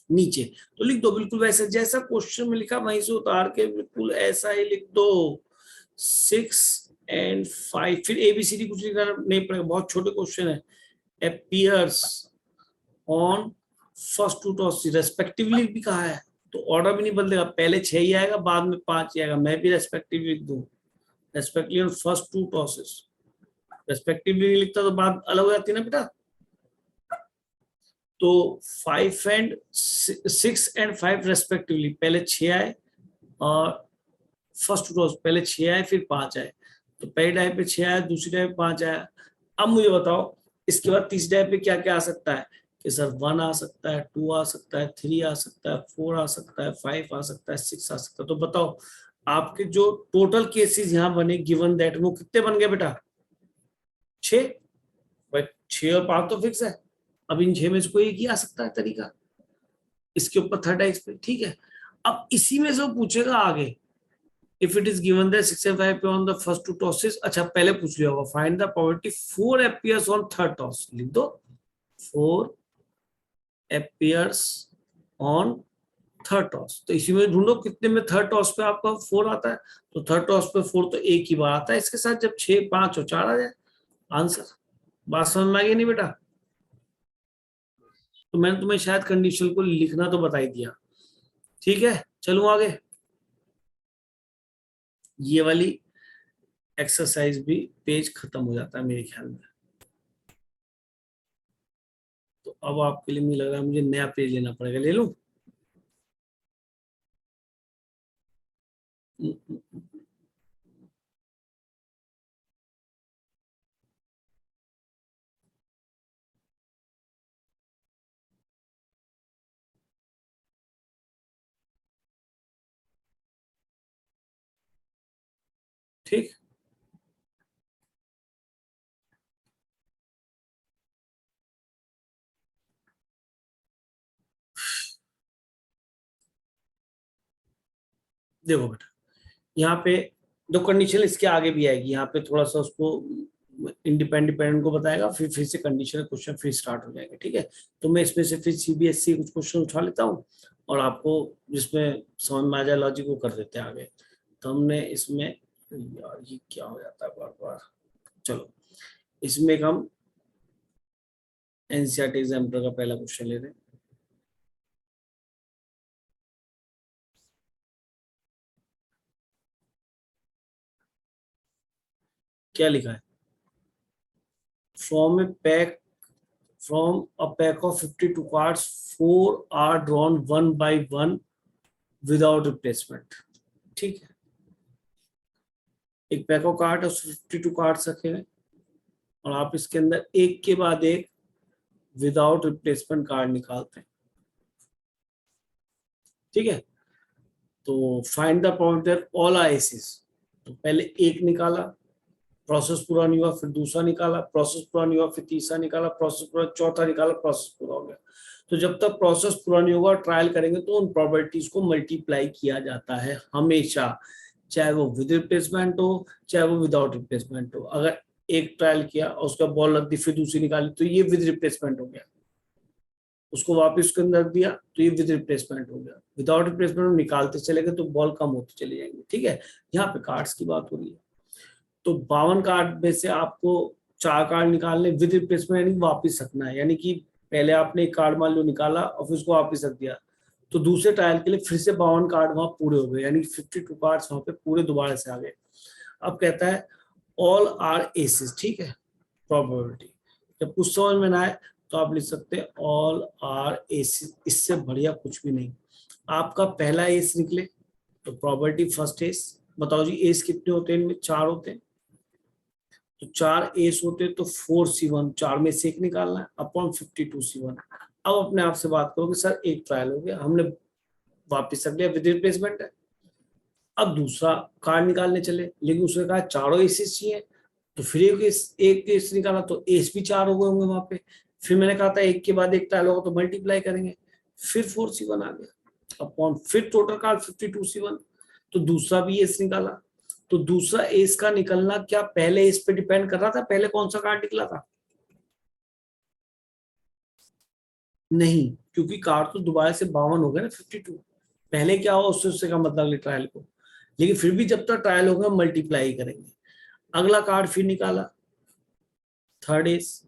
नीचे, तो लिख दो बिल्कुल वैसे जैसा क्वेश्चन में लिखा, वहीं से उतार के बिल्कुल ऐसा ही लिख दो, 6 and 5, फिर एबीसीडी कुछ लिखना नहीं पड़ेगा, बहुत छोटे क्वेश्चन है। appears on first 2 tosses respectively भी कहा है, तो ऑर्डर भी नहीं बदलेगा, पहले 6 ही आएगा, बाद में 5 ही आएगा, मैं भी रेस्पेक्टिवली लिख दूं, respectively on first 2 tosses. Respectively लिखता तो बात अलग हो जाती ना बेटा। तो 5 and 6 and 5 रेस्पेक्टिवली, पहले 6 आए, और फर्स्ट टॉस पहले 6 आए फिर 5 आए, तो पहले डाई पे 6 आया, दूसरी डाई पे 5 आया। अब मुझे बताओ इसके बाद तीसरी डाई पे क्या क्या आ सकता है, कि सर 1 आ सकता है, 2 आ सकता है, 3 आ सकता है, 4 आ सकता है, 5 आ सकता है, 6 आ सकता है। तो बताओ आपके जो टोटल केसेस यहाँ बने गिवन दैट, वो कितने बन गए बेटा, 6। भाई 6 और 5 तो फिक्स है, अब इन 6 में से कोई एक ही आ सकता है तरीका, इसके ऊपर थर्ड एक्स पे। ठीक है, अब इसी में से वो पूछेगा आगे, if it is given that 6 and 5 on the first 2 tosses। अच्छा पहले पूछ लिया होगा, find the probability 4 appears on third toss, लिख दो 4 appears on थर्ड टॉस। तो इसी में ढूंढो कितने में थर्ड टॉस पे आपका 4 आता है, तो थर्ड टॉस पे 4 तो एक ही बार आता है, इसके साथ जब 6, 5 और 4 आ जाए आंसर। बात समझ में आ गई नहीं बेटा, तो मैंने तुम्हें शायद कंडीशन को लिखना तो बता ही दिया। ठीक है, चलूं आगे, ये वाली एक्सरसाइज भी पेज खत्म हो जाता है मेरे ख्याल में। तो अब आपके लिए मुझे लग रहा है मुझे नया पेज लेना पड़ेगा, ले लूं। ठीक, देखो बेटा, यहाँ पे दो कंडीशन इसके आगे भी आएगी, यहाँ पे थोड़ा सा उसको इंडिपेंडेंट को बताएगा, फिर से कंडीशनल क्वेश्चन फिर स्टार्ट हो जाएंगे। ठीक है, तो मैं इसमें से फिर सीबीएसई कुछ क्वेश्चन उठा लेता हूँ, और आपको जिसमें समझ में आ जाए लॉजिक को कर देते हैं आगे। तो हमने इसमें, यार ये क्या हो जाता है बार बार, चलो इसमें एक हम एनसीईआरटी एग्जाम्पल का पहला क्वेश्चन ले रहे हैं। क्या लिखा है, from A pack from a pack of 52 cards 4 are drawn one by one without replacement. ठीक है, एक पैक ऑफ कार्ड और 52 कार्ड्स रखे हैं और आप इसके अंदर एक के बाद एक विदाउट रिप्लेसमेंट कार्ड निकालते हैं. ठीक है, तो find the probability all are aces. तो पहले एक निकाला, प्रोसेस पूरा नहीं हुआ, फिर दूसरा निकाला, प्रोसेस पूरा नहीं हुआ, फिर तीसरा निकाला, प्रोसेस पूरा, चौथा निकाला, प्रोसेस पूरा हो गया. तो जब तक प्रोसेस पूरा नहीं होगा ट्रायल करेंगे तो उन प्रोबेबिलिटीज को मल्टीप्लाई किया जाता है हमेशा, चाहे वो विद रिप्लेसमेंट हो चाहे वो विदाउट रिप्लेसमेंट हो. अगर एक ट्रायल किया और उसका बॉल रख दी फिर दूसरी निकाली तो ये विद रिप्लेसमेंट हो गया, उसको वापस उसके अंदर रख दिया तो ये विद रिप्लेसमेंट हो गया. विदाउट रिप्लेसमेंट निकालते चले गए तो बॉल कम होती चली जाएंगी. ठीक है, यहाँ पे कार्ड्स की बात हो रही है. तो 52 कार्ड में से आपको 4 कार्ड निकालने विद रिप्लेसमेंट यानी वापिस रखना है. यानी कि पहले आपने एक कार्ड मान लो निकाला और फिर उसको वापस रख दिया तो दूसरे ट्रायल के लिए फिर से 52 कार्ड वहां पूरे हो गए, यानी 52 कार्ड्स वहां पे पूरे दोबारा से आ गए. अब कहता है ऑल आर एसेस. ठीक है, प्रोबेबिलिटी जब कुछ समझ में ना आए तो आप लिख सकते हैं ऑल आर एसेस. इससे बढ़िया कुछ भी नहीं. आपका पहला एस निकले तो प्रोबेबिलिटी फर्स्ट एस. बताओ जी एस कितने होते हैं इनमें? 4 होते हैं. तो 4 एस होते हैं तो 4C1, 4 में से एक निकालना है अपॉन 52C1. अब अपने आप से बात करो कि सर एक ट्रायल हो गया, हमने वापस रख लिया विद रिप्लेसमेंट है. अब दूसरा कार्ड निकालने चले लेकिन उसने कहा चारों एसेस चाहिए तो फिर एक एस निकाला तो एस भी 4 हो गए होंगे वहां पे. फिर मैंने कहा था एक के बाद एक ट्रायल होगा तो मल्टीप्लाई करेंगे, फिर 4C1 आ गया अपॉन फिर टोटल कार्ड 52C1. तो दूसरा भी एस निकाला. तो दूसरा एस का निकलना क्या पहले एस पे डिपेंड कर रहा था? पहले कौन सा कार्ड निकला था? नहीं, क्योंकि कार्ड तो दोबारा से 52 हो गए ना 52. पहले क्या हुआ उससे का मतलब अगले ट्रायल को, लेकिन फिर भी जब तक ट्रायल होगा मल्टीप्लाई करेंगे. अगला कार्ड फिर निकाला थर्ड एस,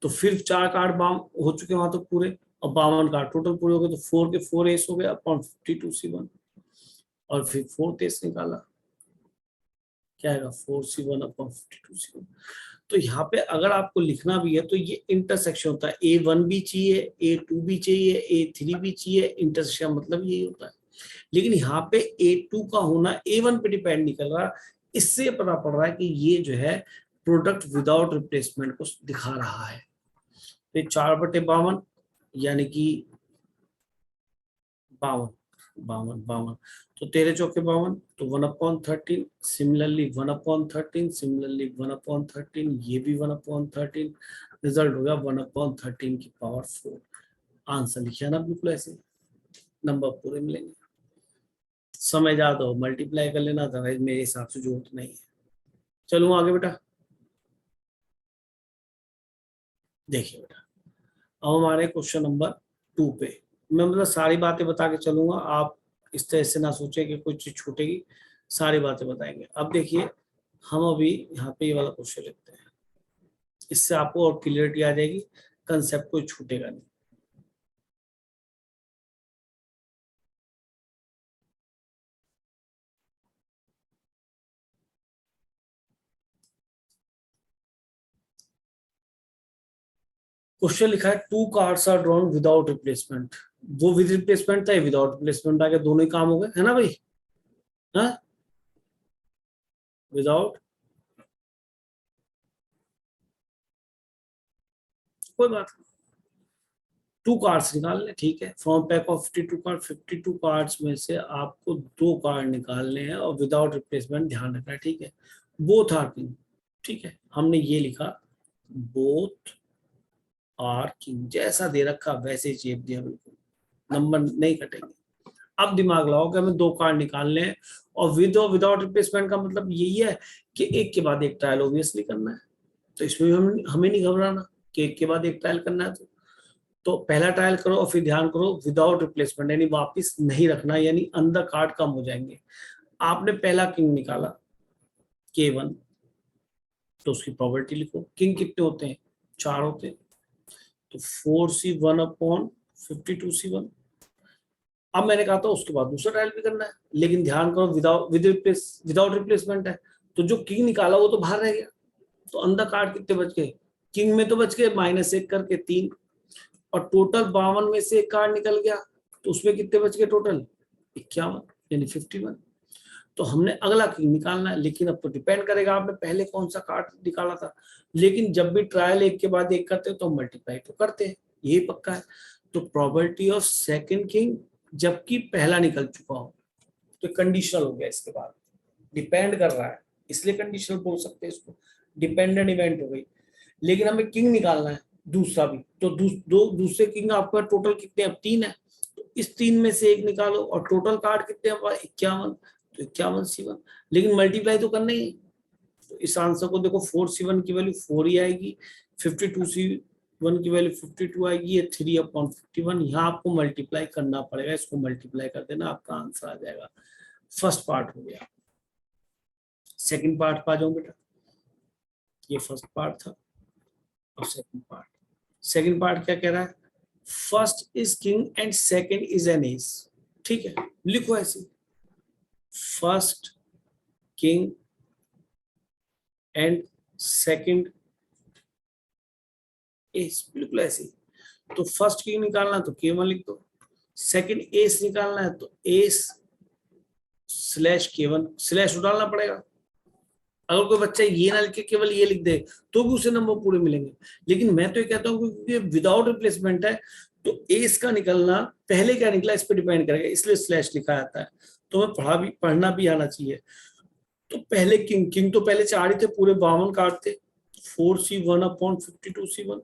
तो फिर 4 कार्ड हो चुके वहां तो पूरे और 52 कार्ड टोटल पूरे हो गए तो 4 के 4 एस हो गए अपॉन 52C1 और फिर फोर्थ एस निकाला क्या आएगा 4C1 अपॉन 52C1. तो यहाँ पे अगर आपको लिखना भी है तो ये इंटरसेक्शन होता है. A1 भी चाहिए, A2 भी चाहिए, A3 भी चाहिए. इंटरसेक्शन मतलब यही होता है. लेकिन यहाँ पे A2 का होना A1 पे डिपेंड नहीं कर रहा. इससे पता पड़ रहा है कि ये जो है प्रोडक्ट विदाउट रिप्लेसमेंट को दिखा रहा है. तो 4/52 यानी कि 52 तो 13 चौके 52 तो 1/13. सिमिलरली 1/13, सिमिलरली 1/13, ये भी 1/13. रिजल्ट हो गया 1/13 की पावर 4. आंसर लिखिए ना बिल्कुल ऐसे, नंबर पूरे मिलेंगे. समय ज्यादा हो मल्टीप्लाई कर लेना था, मेरे हिसाब से जरूरत नहीं है. चलो आगे बेटा. देखिए बेटा अब हमारे क्वेश्चन नंबर 2 पे मैं मतलब सारी बातें बता के चलूंगा. आप इस तरह से ना सोचे कि कोई चीज छूटेगी, सारी बातें बताएंगे. अब देखिए हम अभी यहाँ पे ये वाला क्वेश्चन लिखते हैं, इससे आपको और क्लियरिटी आ जाएगी, कंसेप्ट कोई छूटेगा नहीं. क्वेश्चन लिखा है 2 cards are drawn without replacement. वो विद रिप्लेसमेंट था, विदाउट रिप्लेसमेंट आ गया, दोनों ही काम हो गए है ना भाई. हाँ विदाउट, कोई बात नहीं. 2 कार्ड्स निकालने, ठीक है. From pack of 52 card, 52 cards में से आपको 2 कार्ड निकालने हैं और विदाउट रिप्लेसमेंट ध्यान रखना है. ठीक है, बोथ आर किंग. ठीक है, हमने ये लिखा बोथ आर किंग, जैसा दे रखा वैसे ही चेप दिया, बिल्कुल नंबर नहीं कटेंगे. अब दिमाग लगाओ कि हमें 2 कार्ड निकालने हैं और विद और विदाउट रिप्लेसमेंट का मतलब यही है कि एक के बाद एक ट्रायल ऑब्वियसली करना है. तो इसमें हमें नहीं घबराना कि एक के बाद एक ट्रायल करना है. तो पहला ट्रायल करो और फिर ध्यान करो विदाउट रिप्लेसमेंट यानी वापस नहीं रखना, यानी अंदर कार्ड कम हो जाएंगे. आपने पहला किंग निकाला K1 तो उसकी प्रोबेबिलिटी लिखो. किंग कितने होते हैं? 4 होते हैं. तो 4C1 अपॉन 52C1. अब मैंने कहा था उसके बाद दूसरा ट्रायल भी करना है, लेकिन ध्यान करो विदाउट रिप्लेसमेंट है. तो जो किंग निकाला वो तो बाहर रह गया, तो अंदर कार्ड कितने बच गए? किंग में तो बच गए -1 करके 3, और टोटल 52 में से एक कार्ड निकल गया, तो उसमें कितने बच गए टोटल 51, यानी 51। तो हमने अगला किंग निकालना है, लेकिन अब तो डिपेंड करेगा आपने पहले कौन सा कार्ड निकाला था। लेकिन जब भी ट्रायल एक के बाद एक करते हैं तो मल्टीप्लाई तो करते हैं, यही पक्का है। तो प्रोबेबिलिटी ऑफ सेकंड किंग जबकि पहला निकल चुका हो, तो कंडीशनल हो गया, इसके बाद डिपेंड कर रहा है, इसलिए कंडीशनल बोल सकते हैं इसको, डिपेंडेंट इवेंट हो गई। लेकिन हमें किंग निकालना है दूसरा भी, तो दूसरे किंग आपका टोटल कितने, अब 3 है, तो इस 3 में से एक निकालो, और टोटल कार्ड कितने हैं 51, तो 51 C1, लेकिन मल्टीप्लाई तो करना ही है। तो इस आंसर को देखो 4 C1 की वैल्यू 4 ही आएगी, 52 C1 की वैल्यू 52 आएगी, ये 3/51, यहाँ आपको मल्टीप्लाई करना पड़ेगा, इसको मल्टीप्लाई कर देना, आपका आंसर आ जाएगा। फर्स्ट पार्ट हो गया। सेकंड पार्ट पा जाओ बेटा, ये फर्स्ट पार्ट था, और सेकंड पार्ट क्या कह रहा है, first is king and second is an S. ठीक है, लिखो ऐसे, first king and second S, बिल्कुल ऐसे। तो फर्स्ट किंग निकालना है तो K1 लिख दो, सेकंड एस निकालना है तो एस स्लैश K1, स्लैश डालना पड़ेगा। अगर कोई बच्चा ये ना लिख के केवल ये लिख दे तो भी उसे नंबर पूरे मिलेंगे, लेकिन मैं तो ये कहता हूँ क्योंकि विदाउट रिप्लेसमेंट है तो एस का निकलना पहले क्या निकला इस पे डिपेंड करेगा, इसलिए स्लैश लिखा जाता है। तो मैं पढ़ना भी आना चाहिए। तो पहले किंग तो पहले 4 ही थे, पूरे 52 कार्ड थे, 4C1/52 C1।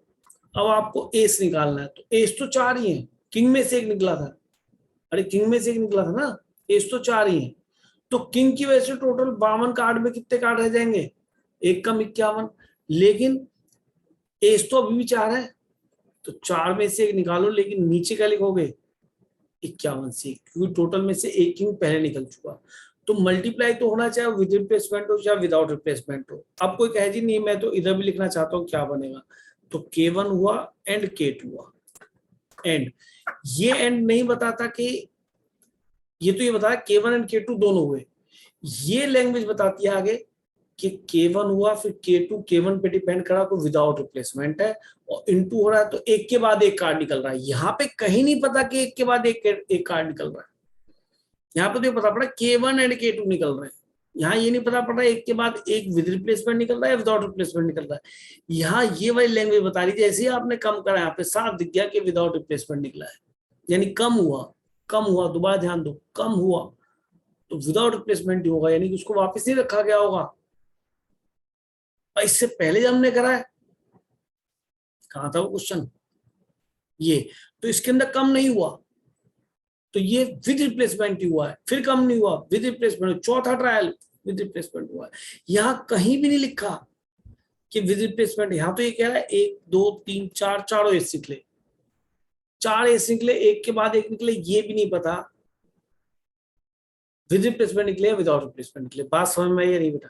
अब आपको एस निकालना है, तो एस तो 4 ही है, किंग में से एक निकला था, अरे किंग में से एक निकला था ना, एस तो 4 ही है। तो किंग की वजह से टोटल 52 कार्ड में कितने कार्ड रह जाएंगे, 1 कम 51, लेकिन एस तो अभी भी 4 है, तो 4 में से एक निकालो, लेकिन नीचे क्या लिखोगे 51 से, क्योंकि टोटल में से एक किंग पहले निकल चुका। तो मल्टीप्लाई तो होना चाहे विद रिप्लेसमेंट हो या विदाउट रिप्लेसमेंट हो। अब कोई कहे जी नहीं मैं तो इधर भी लिखना चाहता हूँ, क्या बनेगा, तो K1 हुआ एंड K2 हुआ। एंड ये एंड नहीं बताता कि ये तो ये बताया K1 एंड K2 दोनों हुए, ये लैंग्वेज बताती है आगे कि K1 हुआ फिर K2, K1 पे डिपेंड करा तो विदाउट रिप्लेसमेंट है, और इनटू हो रहा है तो एक के बाद एक कार्ड निकल रहा है। यहाँ पे कहीं नहीं पता कि एक के बाद एक कार्ड निकल रहा है, यहाँ पे तो ये पता पड़ा K1 एंड K2 निकल रहे हैं, यहाँ ये नहीं पता पड़ रहा है एक के बाद एक विद रिप्लेसमेंट निकल रहा है विदाउट रिप्लेसमेंट निकल रहा है। यहाँ ये वाली लैंग्वेज बता रही थी, जैसे ही आपने कम करा यहाँ पे साफ दिख गया कि विदाउट रिप्लेसमेंट निकला है, यानी कम हुआ, दोबारा ध्यान दो, कम हुआ तो विदाउट रिप्लेसमेंट ही होगा, यानी कि उसको वापस नहीं रखा गया होगा। और इससे पहले जब हमने करा है, कहा था वो क्वेश्चन ये, तो इसके अंदर कम नहीं हुआ, तो ये विद रिप्लेसमेंट ही हुआ है, फिर कम नहीं हुआ विद रिप्लेसमेंट, चौथा ट्रायल विद रिप्लेसमेंट हुआ है। यहाँ कहीं भी नहीं लिखा कि विद रिप्लेसमेंट, यहाँ तो ये कह रहा है 1 2 3 4 चारों एस निकले, 4 एस निकले, एक के बाद एक निकले, ये भी नहीं पता विद रिप्लेसमेंट निकले या विदाउट रिप्लेसमेंट निकले। बात समझ में आई नहीं बेटा?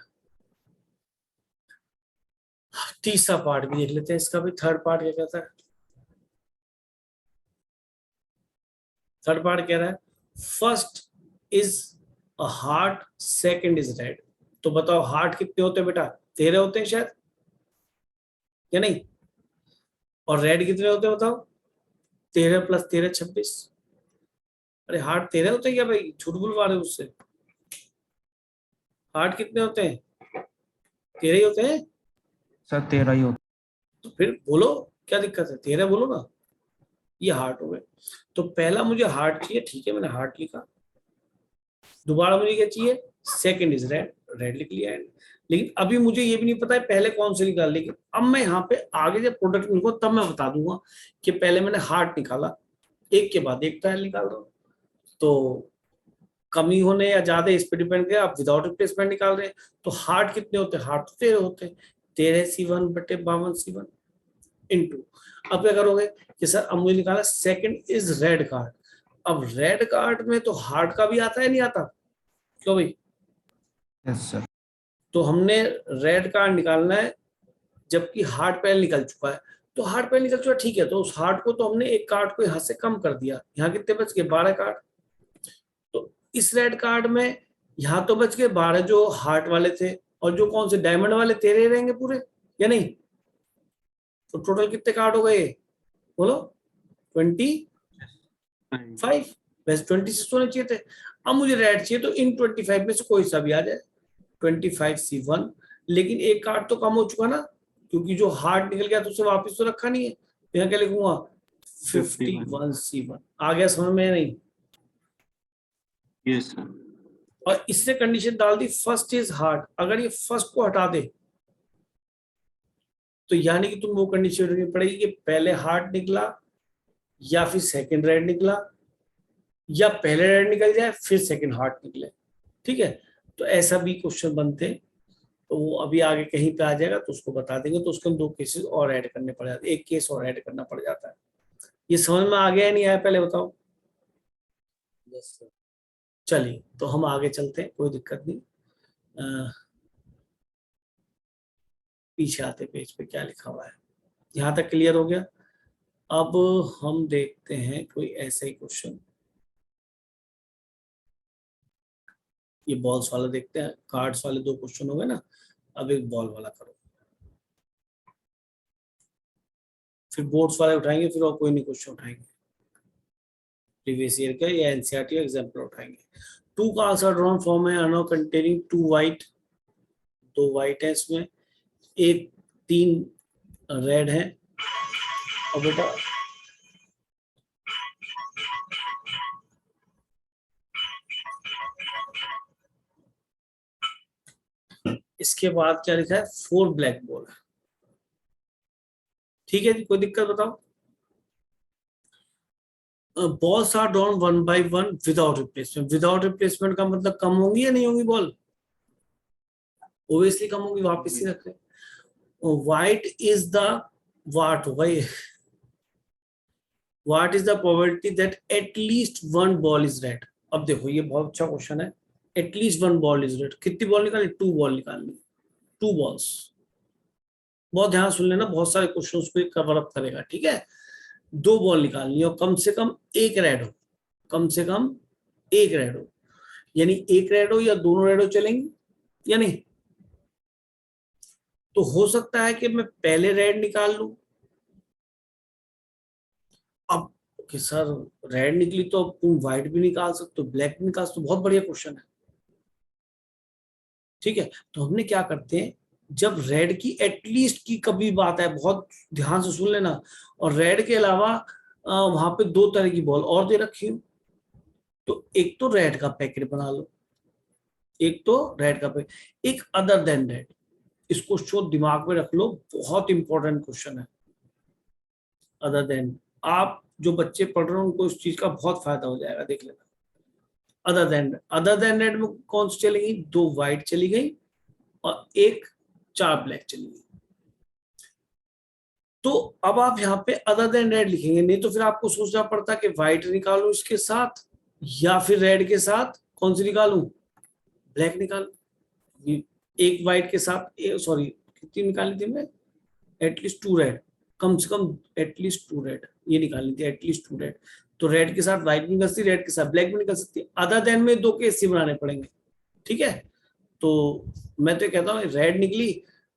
तीसरा पार्ट भी देख लेते हैं इसका भी, थर्ड पार्ट क्या कहता है। थर्ड पार्ट कह रहा है first is a heart, second is red. तो बताओ हार्ट कितने होते हैं बेटा, 13 होते हैं शायद, या नहीं, और रेड कितने होते हैं बताओ, 13 + 13 26। अरे हार्ट 13 होते हैं क्या भाई, झूठ बुलवा रहे हो उससे, हार्ट कितने होते हैं, 13 ही होते हैं सर 13 ही होता तो फिर बोलो क्या दिक्कत है, 13 बोलो ना, ये हार्ट हो गए। तो पहला मुझे हार्ट चाहिए, ठीक है मैंने हार्ट लिखा, दोबारा मुझे क्या चाहिए, सेकंड इज रेड, रेड लिख लिया एंड। लेकिन अभी मुझे ये भी नहीं पता है पहले कौन से निकाल, लेकिन अब मैं यहाँ पे आगे जब प्रोडक्ट लिखूँ तब मैं बता दूंगा कि पहले मैंने हार्ट निकाला, एक के बाद एक ट्रायल निकाल रहा हूँ, तो कमी होने या ज्यादा इस पर डिपेंड करे, आप विदाउट रिप्लेसमेंट निकाल रहे हैं। तो हार्ट कितने होते हैं, हार्ट तो 13 होते हैं, 13 C1/52 C1 इंटू, अब क्या करोगे कि सर अब मुझे निकाला सेकंड इज रेड कार्ड। अब रेड कार्ड में तो हार्ट का भी आता है, नहीं आता क्यों भाई, है। Yes sir. तो हमने रेड कार्ड निकालना है जबकि हार्ट पहले निकल चुका है। तो हार्ट पहले निकल चुका ठीक है, तो उस हार्ट को तो हमने एक कार्ड को यहाँ से कम कर दिया, यहाँ कितने बच गए 12 कार्ड। तो इस रेड कार्ड में यहाँ तो बच गए 12 जो हार्ट वाले थे, और जो कौन से डायमंड वाले 13 रहेंगे पूरे, या नहीं, तो टोटल कितने कार्ड हो गए बोलो 25, वैसे 26 होने चाहिए थे। अब मुझे रेड चाहिए, तो इन 25 में से कोई सा भी आ जाए, 25C1, लेकिन एक कार्ड तो कम हो चुका ना, क्योंकि जो हार्ड निकल गया तो उसे वापस तो रखा नहीं है, तो यहाँ क्या लिखूंगा 51C1। आ गया समझ में नहीं? Yes sir. और इसने कंडीशन डाल दी फर्स्ट इज हार्ड, अगर ये फर्स्ट को हटा दे तो यानी कि तुम वो कंडीशन रखनी पड़ेगी कि पहले हार्ड निकला या फिर सेकंड रेड निकला, या पहले रेड निकल जाए फिर सेकंड हार्ड निकले। ठीक है, तो ऐसा भी क्वेश्चन बनते हैं, तो वो अभी आगे कहीं पे आ जाएगा तो उसको बता देंगे, तो उसके 2 केसेस और ऐड करने पड़ जाते हैं, एक केस और ऐड करना पड़ जाता है। ये समझ में आ गया या नहीं आया पहले बताओ? चलिए तो हम आगे चलते हैं, कोई दिक्कत नहीं। पीछे आते पेज पे क्या लिखा हुआ है, यहाँ तक क्लियर हो गया। अब हम देखते हैं कोई ऐसा ही क्वेश्चन, ये बॉल्स वाला देखते हैं, कार्ड्स वाले 2 क्वेश्चन हो गए ना, अब एक बॉल वाला करो, फिर बोर्ड्स वाले उठाएंगे, फिर और कोई नहीं क्वेश्चन उठाएंगे प्रीवियस ईयर का या एनसीईआरटी का एग्जाम्पल उठाएंगे। 2 cards are drawn from a urn containing 2 white, 2 white है इसमें, एक 3 रेड है, और बेटा इसके बाद क्या लिखा है 4 ब्लैक बॉल है। ठीक है जी, कोई दिक्कत बताओ? Balls are drawn 1 by 1 without replacement. Without replacement का मतलब कम होंगी या नहीं होंगी बॉल? ओबियसली कम होंगी, वापस ही रख रहे। व्हाइट इज द व्हाट भाई, what is the probability that at least 1 ball is red? अब देखो ये बहुत अच्छा क्वेश्चन है, एटलीस्ट 1 बॉल इज रेड, कितनी बॉल निकालनी? 2 बॉल निकालनी, 2 बॉल्स। बहुत ध्यान सुन लेना, बहुत सारे क्वेश्चंस को कवर अप करेगा। ठीक है, 2 बॉल निकालनी है और कम से कम एक रेड हो, कम से कम एक रेड हो, यानी एक रेड हो या दोनों रेड हो चलेंगे या नहीं? तो हो सकता है कि मैं पहले रेड निकाल लूं, अब कि सर रेड निकली तो अब तुम व्हाइट भी निकाल सकते हो, ब्लैक भी निकाल सकते हो, बहुत बढ़िया क्वेश्चन है। ठीक है, तो हमने क्या करते हैं, जब रेड की एटलीस्ट की कभी बात है, बहुत ध्यान से सुन लेना, और रेड के अलावा वहां पे 2 तरह की बॉल और दे रखी हूं, तो एक तो रेड का पैकेट बना लो, एक तो रेड का पैकेट, एक अदर देन रेड, इसको शो दिमाग में रख लो, बहुत इंपॉर्टेंट क्वेश्चन है। अदर देन, आप जो बच्चे पढ़ रहे हो उनको इस चीज का बहुत फायदा हो जाएगा, देख लेना। अदर देन रेड में कौन सी चली गई? 2 व्हाइट चली गई और 4 ब्लैक चली गई। तो अब आप यहाँ पे अदर देन रेड लिखेंगे, नहीं तो फिर आपको सोचना पड़ता कि व्हाइट निकालूं इसके साथ या फिर रेड के साथ कौन सी निकालूं? ब्लैक निकालूं। एक व्हाइट के साथ सॉरी कितनी निकाली थी मैं? एटलीस्ट 2 रेड, कम से कम एटलीस्ट 2 रेड, ये निकालनी थी एटलीस्ट 2 रेड। तो रेड के साथ व्हाइट भी निकल सकती, रेड के साथ ब्लैक भी निकल सकती, अदर देन में 2 केस ही बनाने पड़ेंगे। ठीक है, तो मैं तो कहता हूँ रेड निकली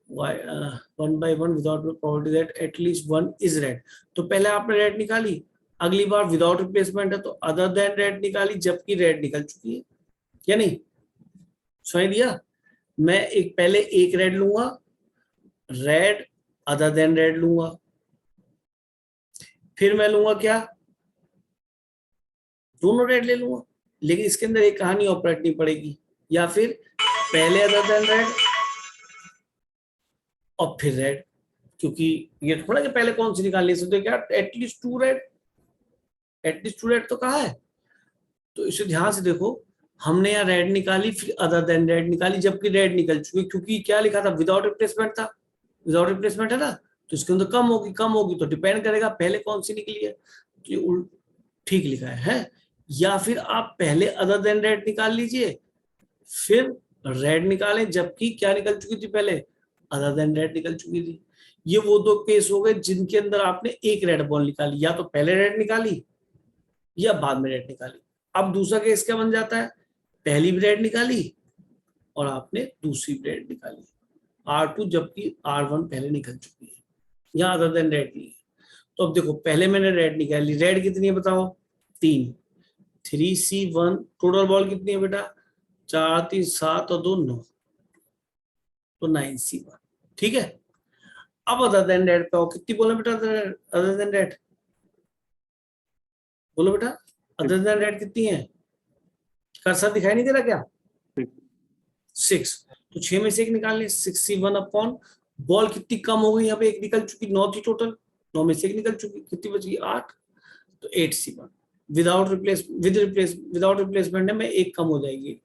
1 by 1 without probability that at least 1 is red, तो पहले आपने रेड निकाली, अगली बार विदाउट रिप्लेसमेंट है तो अदर देन रेड निकाली, जबकि रेड निकल चुकी है या नहीं? सुनाई दिया? मैं पहले एक रेड लूंगा, रेड अदर देन रेड लूंगा, फिर मैं लूंगा क्या? दोनों रेड ले लूंगा, लेकिन इसके अंदर एक कहानी ऑपरेट नहीं पड़ेगी, या फिर पहले अदर देन रेड और फिर रेड, क्योंकि ये थोड़ा कि पहले कौन सी निकालनी है, क्या एटलीस्ट 2 रेड, एटलीस्ट 2 रेड तो कहा है। तो इसे ध्यान से देखो, हमने यहाँ रेड निकाली फिर अदर देन रेड निकाली, जबकि रेड निकल चुकी, क्योंकि क्या लिखा था? विदाउट रिप्लेसमेंट था, विदाउट रिप्लेसमेंट है ना, तो इसके अंदर कम होगी तो डिपेंड करेगा पहले कौन सी निकली है, तो ठीक लिखा है। या फिर आप पहले अदर देन रेड निकाल लीजिए फिर रेड निकालें, जबकि क्या निकल चुकी थी? पहले अदर देन रेड निकल चुकी थी। ये वो 2 केस हो गए जिनके अंदर आपने एक रेड बॉल निकाली, या तो पहले रेड निकाली या बाद में रेड निकाली। अब दूसरा केस क्या बन जाता है? पहली भी रेड निकाली और आपने दूसरी भी रेड निकाली, R2, जबकि R1 पहले निकल चुकी है। यहाँ अदर देन रेड नहीं है। तो अब देखो पहले मैंने रेड निकाली, रेड कितनी है बताओ, 3, 3C1, टोटल बॉल कितनी है बेटा, 4 3 7 और 2 9, तो 9C1, ठीक है। अब अदर देन रेड पे आओ, कितनी बोले बेटा अदर देन रेड, बोलो बेटा अदर देन रेड कितनी है, कर्सर दिखाई नहीं दे रहा क्या, 6, तो 6 में से एक निकालने, 6C1 अपॉन बॉल कितनी कम हो गई, यहाँ पे एक निकल चुकी, 9 थी टोटल, 9 में से एक निकल चुकी, कितनी बच गई 8, तो 8C1 विदाउट रिप्लेसमेंट में एक कम हो जाएगी।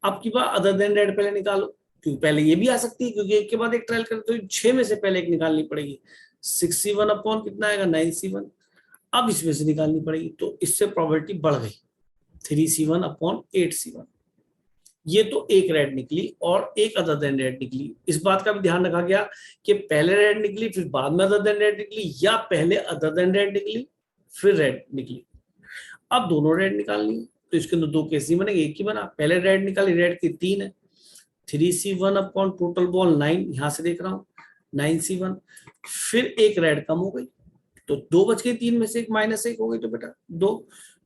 अब की बात अदर देन रेड पहले निकालो, क्योंकि पहले ये भी आ सकती है, क्योंकि एक के बाद एक ट्रायल करें तो 6 में से पहले एक निकालनी पड़ेगी, 6C1 अपॉन कितना आएगा 9C1, अब इसमें से निकालनी पड़ेगी, तो इससे प्रोबेबिलिटी बढ़ गई 3C1 अपॉन 8C1। ये तो एक रेड निकली और एक अदर देन रेड निकली। इस बात का भी ध्यान रखा गया कि पहले रेड निकली फिर बाद में अदर देन रेड निकली, या पहले अदर देन रेड निकली फिर रेड निकली। अब दोनों रेड निकालनी है, तो इसके अंदर 2 केस नहीं बनेंगे, एक ही बना। पहले रेड निकाली, रेड की 3 है, 3C1 अपॉन टोटल बॉल 9, यहां से देख रहा हूं 9C1, फिर एक रेड कम हो गई, तो 2 बच गई, 3 में से एक -1 हो गई, तो बेटा 2,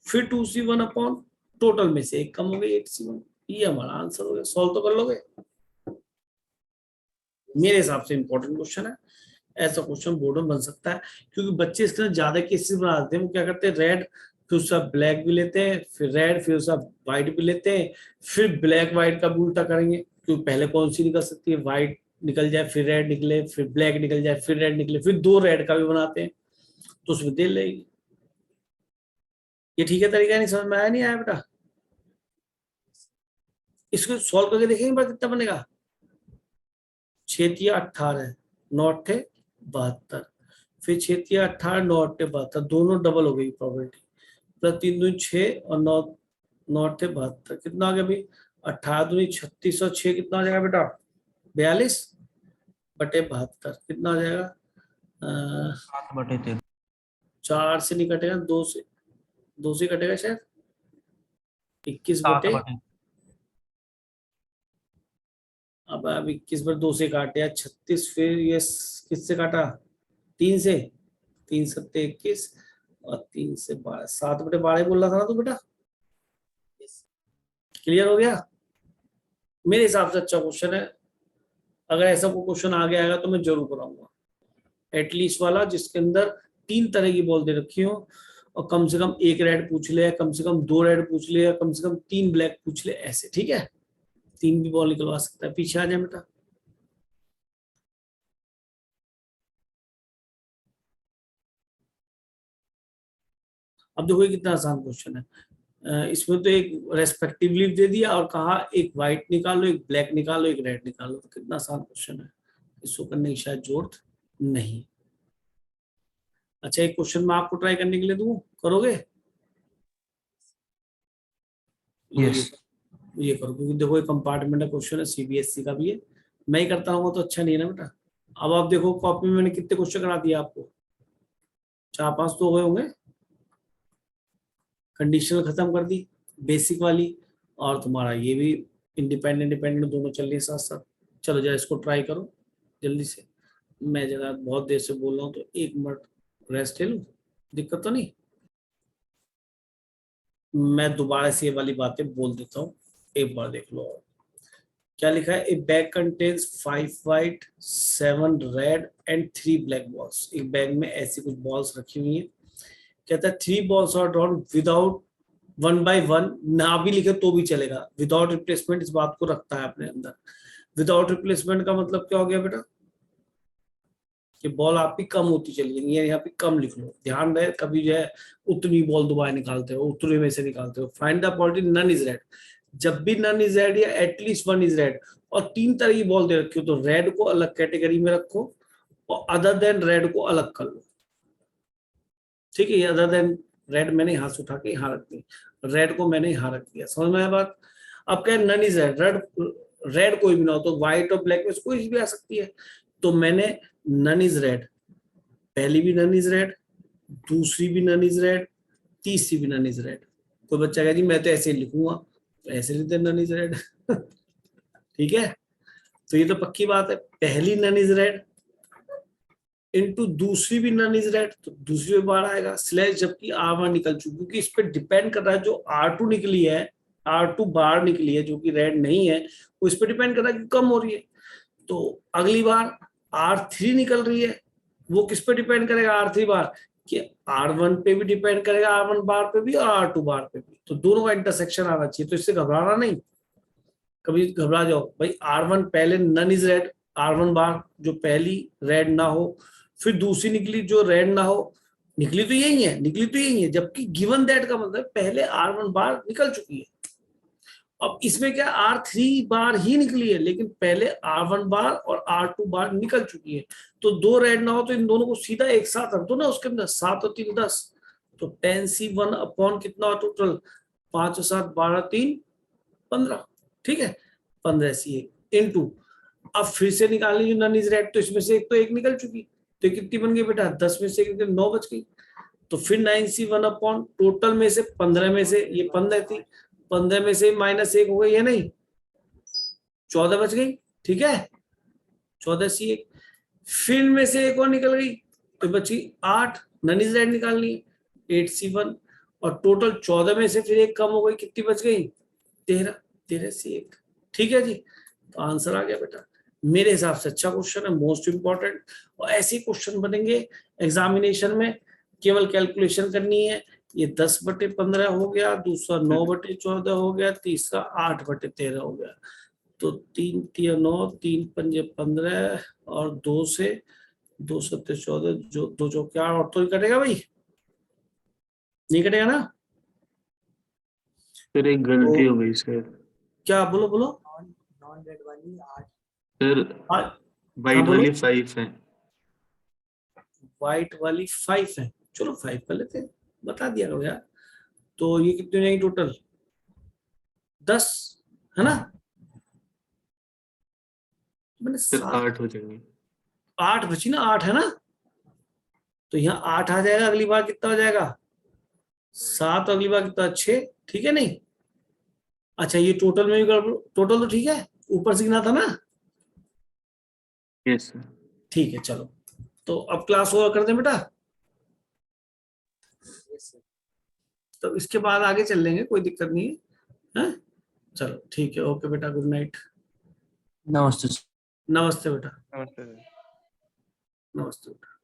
फिर 2C1 अपॉन टोटल में से एक कम हो गई 8C1। ये हमारा आंसर हो गया। सॉल्व तो कर लोगे, मेरे हिसाब से इंपॉर्टेंट क्वेश्चन है, ऐसा क्वेश्चन बोर्ड में बन सकता है, क्योंकि बच्चे इसके अंदर ज्यादा केसेस बना देते हैं। वो क्या करते हैं, रेड फिर उसका ब्लैक भी लेते हैं, फिर रेड फिर उसका व्हाइट भी लेते हैं, फिर ब्लैक व्हाइट का भी उल्टा करेंगे, क्योंकि पहले कौन सी निकल सकती है, व्हाइट निकल जाए फिर रेड निकले, फिर ब्लैक निकल जाए फिर रेड निकले, फिर 2 रेड का भी बनाते हैं, तो उसमें देर लगेगी। ये ठीक है तरीका, नहीं समझ में आया, नहीं आया बेटा, इसको सॉल्व करके देखेंगे बार कितना बनेगा, 6 या 18, 9 8 72, फिर 6 या 18, 9 8 72, दोनों डबल हो गई प्रोबेबिलिटी, प्लस 3 दूनी 6 और 9 9 8 72, कितना आ गया भाई, 18 दूनी 36 और 6 कितना आ जाएगा बेटा, 42 बटे 72, कितना आ जाएगा 7/13। 4 से नहीं कटेगा, 2 से कटेगा शायद, 21 बटे, 7/13। अब 21 पर 2 से काटे या 36, फिर ये किससे काटा, 3 से, 3 7 21 और 3 से 12, 7/12 बोल रहा था ना तो बेटा, क्लियर हो गया। मेरे हिसाब से अच्छा क्वेश्चन है, अगर ऐसा कोई क्वेश्चन आगे आएगा तो मैं जरूर कराऊंगा, एटलीस्ट वाला जिसके अंदर 3 तरह की बॉल दे रखी हो, और कम से कम 1 रेड पूछ ले, कम से कम 2 रेड पूछ ले, कम से कम 3 ब्लैक पूछ ले, ऐसे, ठीक है, 3 भी बॉल निकलवा सकता है। पीछे आ जाए बेटा, अब देखो ये कितना आसान क्वेश्चन है। इसमें तो एक रेस्पेक्टिवली दे दिया और कहा एक व्हाइट निकालो, एक ब्लैक निकालो, एक रेड निकालो, तो कितना आसान क्वेश्चन है, इसको करने की शायद जरूरत नहीं। अच्छा एक क्वेश्चन मैं आपको ट्राई करने के लिए दूं, करोगे, यस। ये करो, क्योंकि देखो ये कंपार्टमेंट का क्वेश्चन है, सीबीएसई का भी है, मैं ही करता हूँ तो अच्छा नहीं है ना बेटा। अब आप देखो कॉपी में मैंने कितने क्वेश्चन करा दिए आपको, 4 5 तो हो गए होंगे, कंडीशनल खत्म कर दी, बेसिक वाली, और तुम्हारा ये भी इंडिपेंडेंट दोनों चल रही है साथ साथ। चलो जरा इसको ट्राई करो जल्दी से, मैं जरा बहुत देर से बोल रहा हूँ तो 1 मिनट रेस्ट ले लूं, दिक्कत तो नहीं, मैं दोबारा से ये वाली बातें बोल देता हूँ, एक बार देख लो। और क्या लिखा है, ए bag contains 5 white 7 red and 3 black balls. एक बैग में ऐसी कुछ बॉल्स रखी हुई है, कहता है 3 balls are drawn without 1 by 1, ना भी लिखे तो भी चलेगा, विदाउट रिप्लेसमेंट इस बात को रखता है अपने अंदर। विदाउट रिप्लेसमेंट का मतलब क्या हो गया बेटा, कि बॉल आपकी कम होती चली जाएगी, यहाँ पे कम लिख लो, ध्यान रहे, कभी जो है उतनी बॉल दोबारा निकालते हो, उतने में से निकालते हो। Find the probability none is red, जब भी नन इज रेड या एटलीस्ट 1 इज रेड, और 3 तरह की बॉल दे रखी हो, तो रेड को अलग कैटेगरी में रखो और अदर देन रेड को अलग कर लो, ठीक है। अदर देन रेड मैंने यहां से उठा के यहां रख दी, रेड को मैंने यहां रख दिया, समझ में आया बात। अब क्या नन इज रेड, रेड कोई भी ना हो, तो व्हाइट और ब्लैक में से कोई भी आ सकती है, तो मैंने नन इज रेड, पहली भी नन इज रेड, दूसरी भी नन इज रेड, तीसरी भी नन इज रेड। कोई बच्चा कह जी मैं तो ऐसे ही लिखूंगा, तो ऐसे लिखते नन इज रेड ठीक है, तो ये तो पक्की बात है, पहली नन इज रेड, इनटू दूसरी भी नन इज रेड, तो दूसरी भी बाहर आएगा स्लैश, जबकि R1 निकल चुकी, क्योंकि इस पे डिपेंड कर रहा है जो R2 निकली है, R2 बाहर निकली है जो कि रेड नहीं है, वो इस पे डिपेंड कर रहा है कि कम हो रही है। तो अगली बार R3 निकल रही है, वो किस पे डिपेंड करेगा R3 बार, कि R1 पे भी डिपेंड करेगा, R1 बार पे भी और R2 बार पे भी, तो दोनों का इंटरसेक्शन आना चाहिए। तो इससे घबराना नहीं, कभी घबरा जाओ भाई R1 पहले नन इज रेड, R1 बार जो पहली रेड ना हो, फिर दूसरी निकली जो रेड ना हो, निकली तो यही है, निकली तो यही है, जबकि गिवन दैट का मतलब पहले R1 बार निकल चुकी है। अब इसमें क्या R3 बार ही निकली है, लेकिन पहले R1 बार और R2 बार निकल चुकी है, तो दो रेड ना हो तो इन दोनों को सीधा एक साथ रख दो ना उसके अंदर, 7 और 3 10, तो 10C1 अपॉन कितना टोटल, 5 और 7 12 3 15, ठीक है, 15C1 इनटू, अब फिर से निकालनी जो नन इज रेड, तो इसमें से एक तो एक निकल चुकी, तो कितनी बन गई बेटा, 10 में से 9 बच गई, तो फिर 9C1 अपॉन टोटल में से 15 में से ये 15 थी, 15 में से -1 हो गई है नहीं, 14 बच गई, ठीक है, 14C1, फिर में से एक और निकल गई तो बची 8, नन इज रेड निकालनी है 8C1, और टोटल 14 में से फिर एक कम हो गई, कितनी बच गई 13C1, ठीक है जी। तो आंसर आ गया बेटा, मेरे हिसाब से अच्छा क्वेश्चन है, मोस्ट इंपॉर्टेंट, और ऐसे क्वेश्चन बनेंगे एग्जामिनेशन में, केवल कैलकुलेशन करनी है। ये 10/15 हो गया, दूसरा 9/14 हो गया, तीसरा 8/13 हो गया, तो 3 3 9 3 5 15 और 2 से 2 7 14, जो 2 चौक 4, और तो ही कटेगा भाई, नहीं कटेगा ना, सर एक गलती तो हो गई सर। क्या, बोलो बोलो, सर हाँ वाइट बोलो, वाली 5 है। व्हाइट वाली 5 है, चलो 5 कर लेते हैं, बता दिया करो यार। तो ये कितनी हो जाएगी टोटल, 10 है ना, मैंने सर 7 8 हो जाएंगे। 8 बची ना, 8 है ना, तो यहाँ 8 आ जाएगा, अगली बार कितना हो जाएगा 7, अगली बार कितना 6, ठीक है नहीं, अच्छा ये टोटल में भी टोटल तो ठीक है, ऊपर से गिना था ना, यस सर। ठीक है चलो, तो अब क्लास ओवर कर दें बेटा, तो इसके बाद आगे चल लेंगे, कोई दिक्कत नहीं है, हैं? चलो ठीक है, ओके बेटा, गुड नाइट, नमस्ते। नमस्ते बेटा, नमस्ते। नमस्ते बेटा।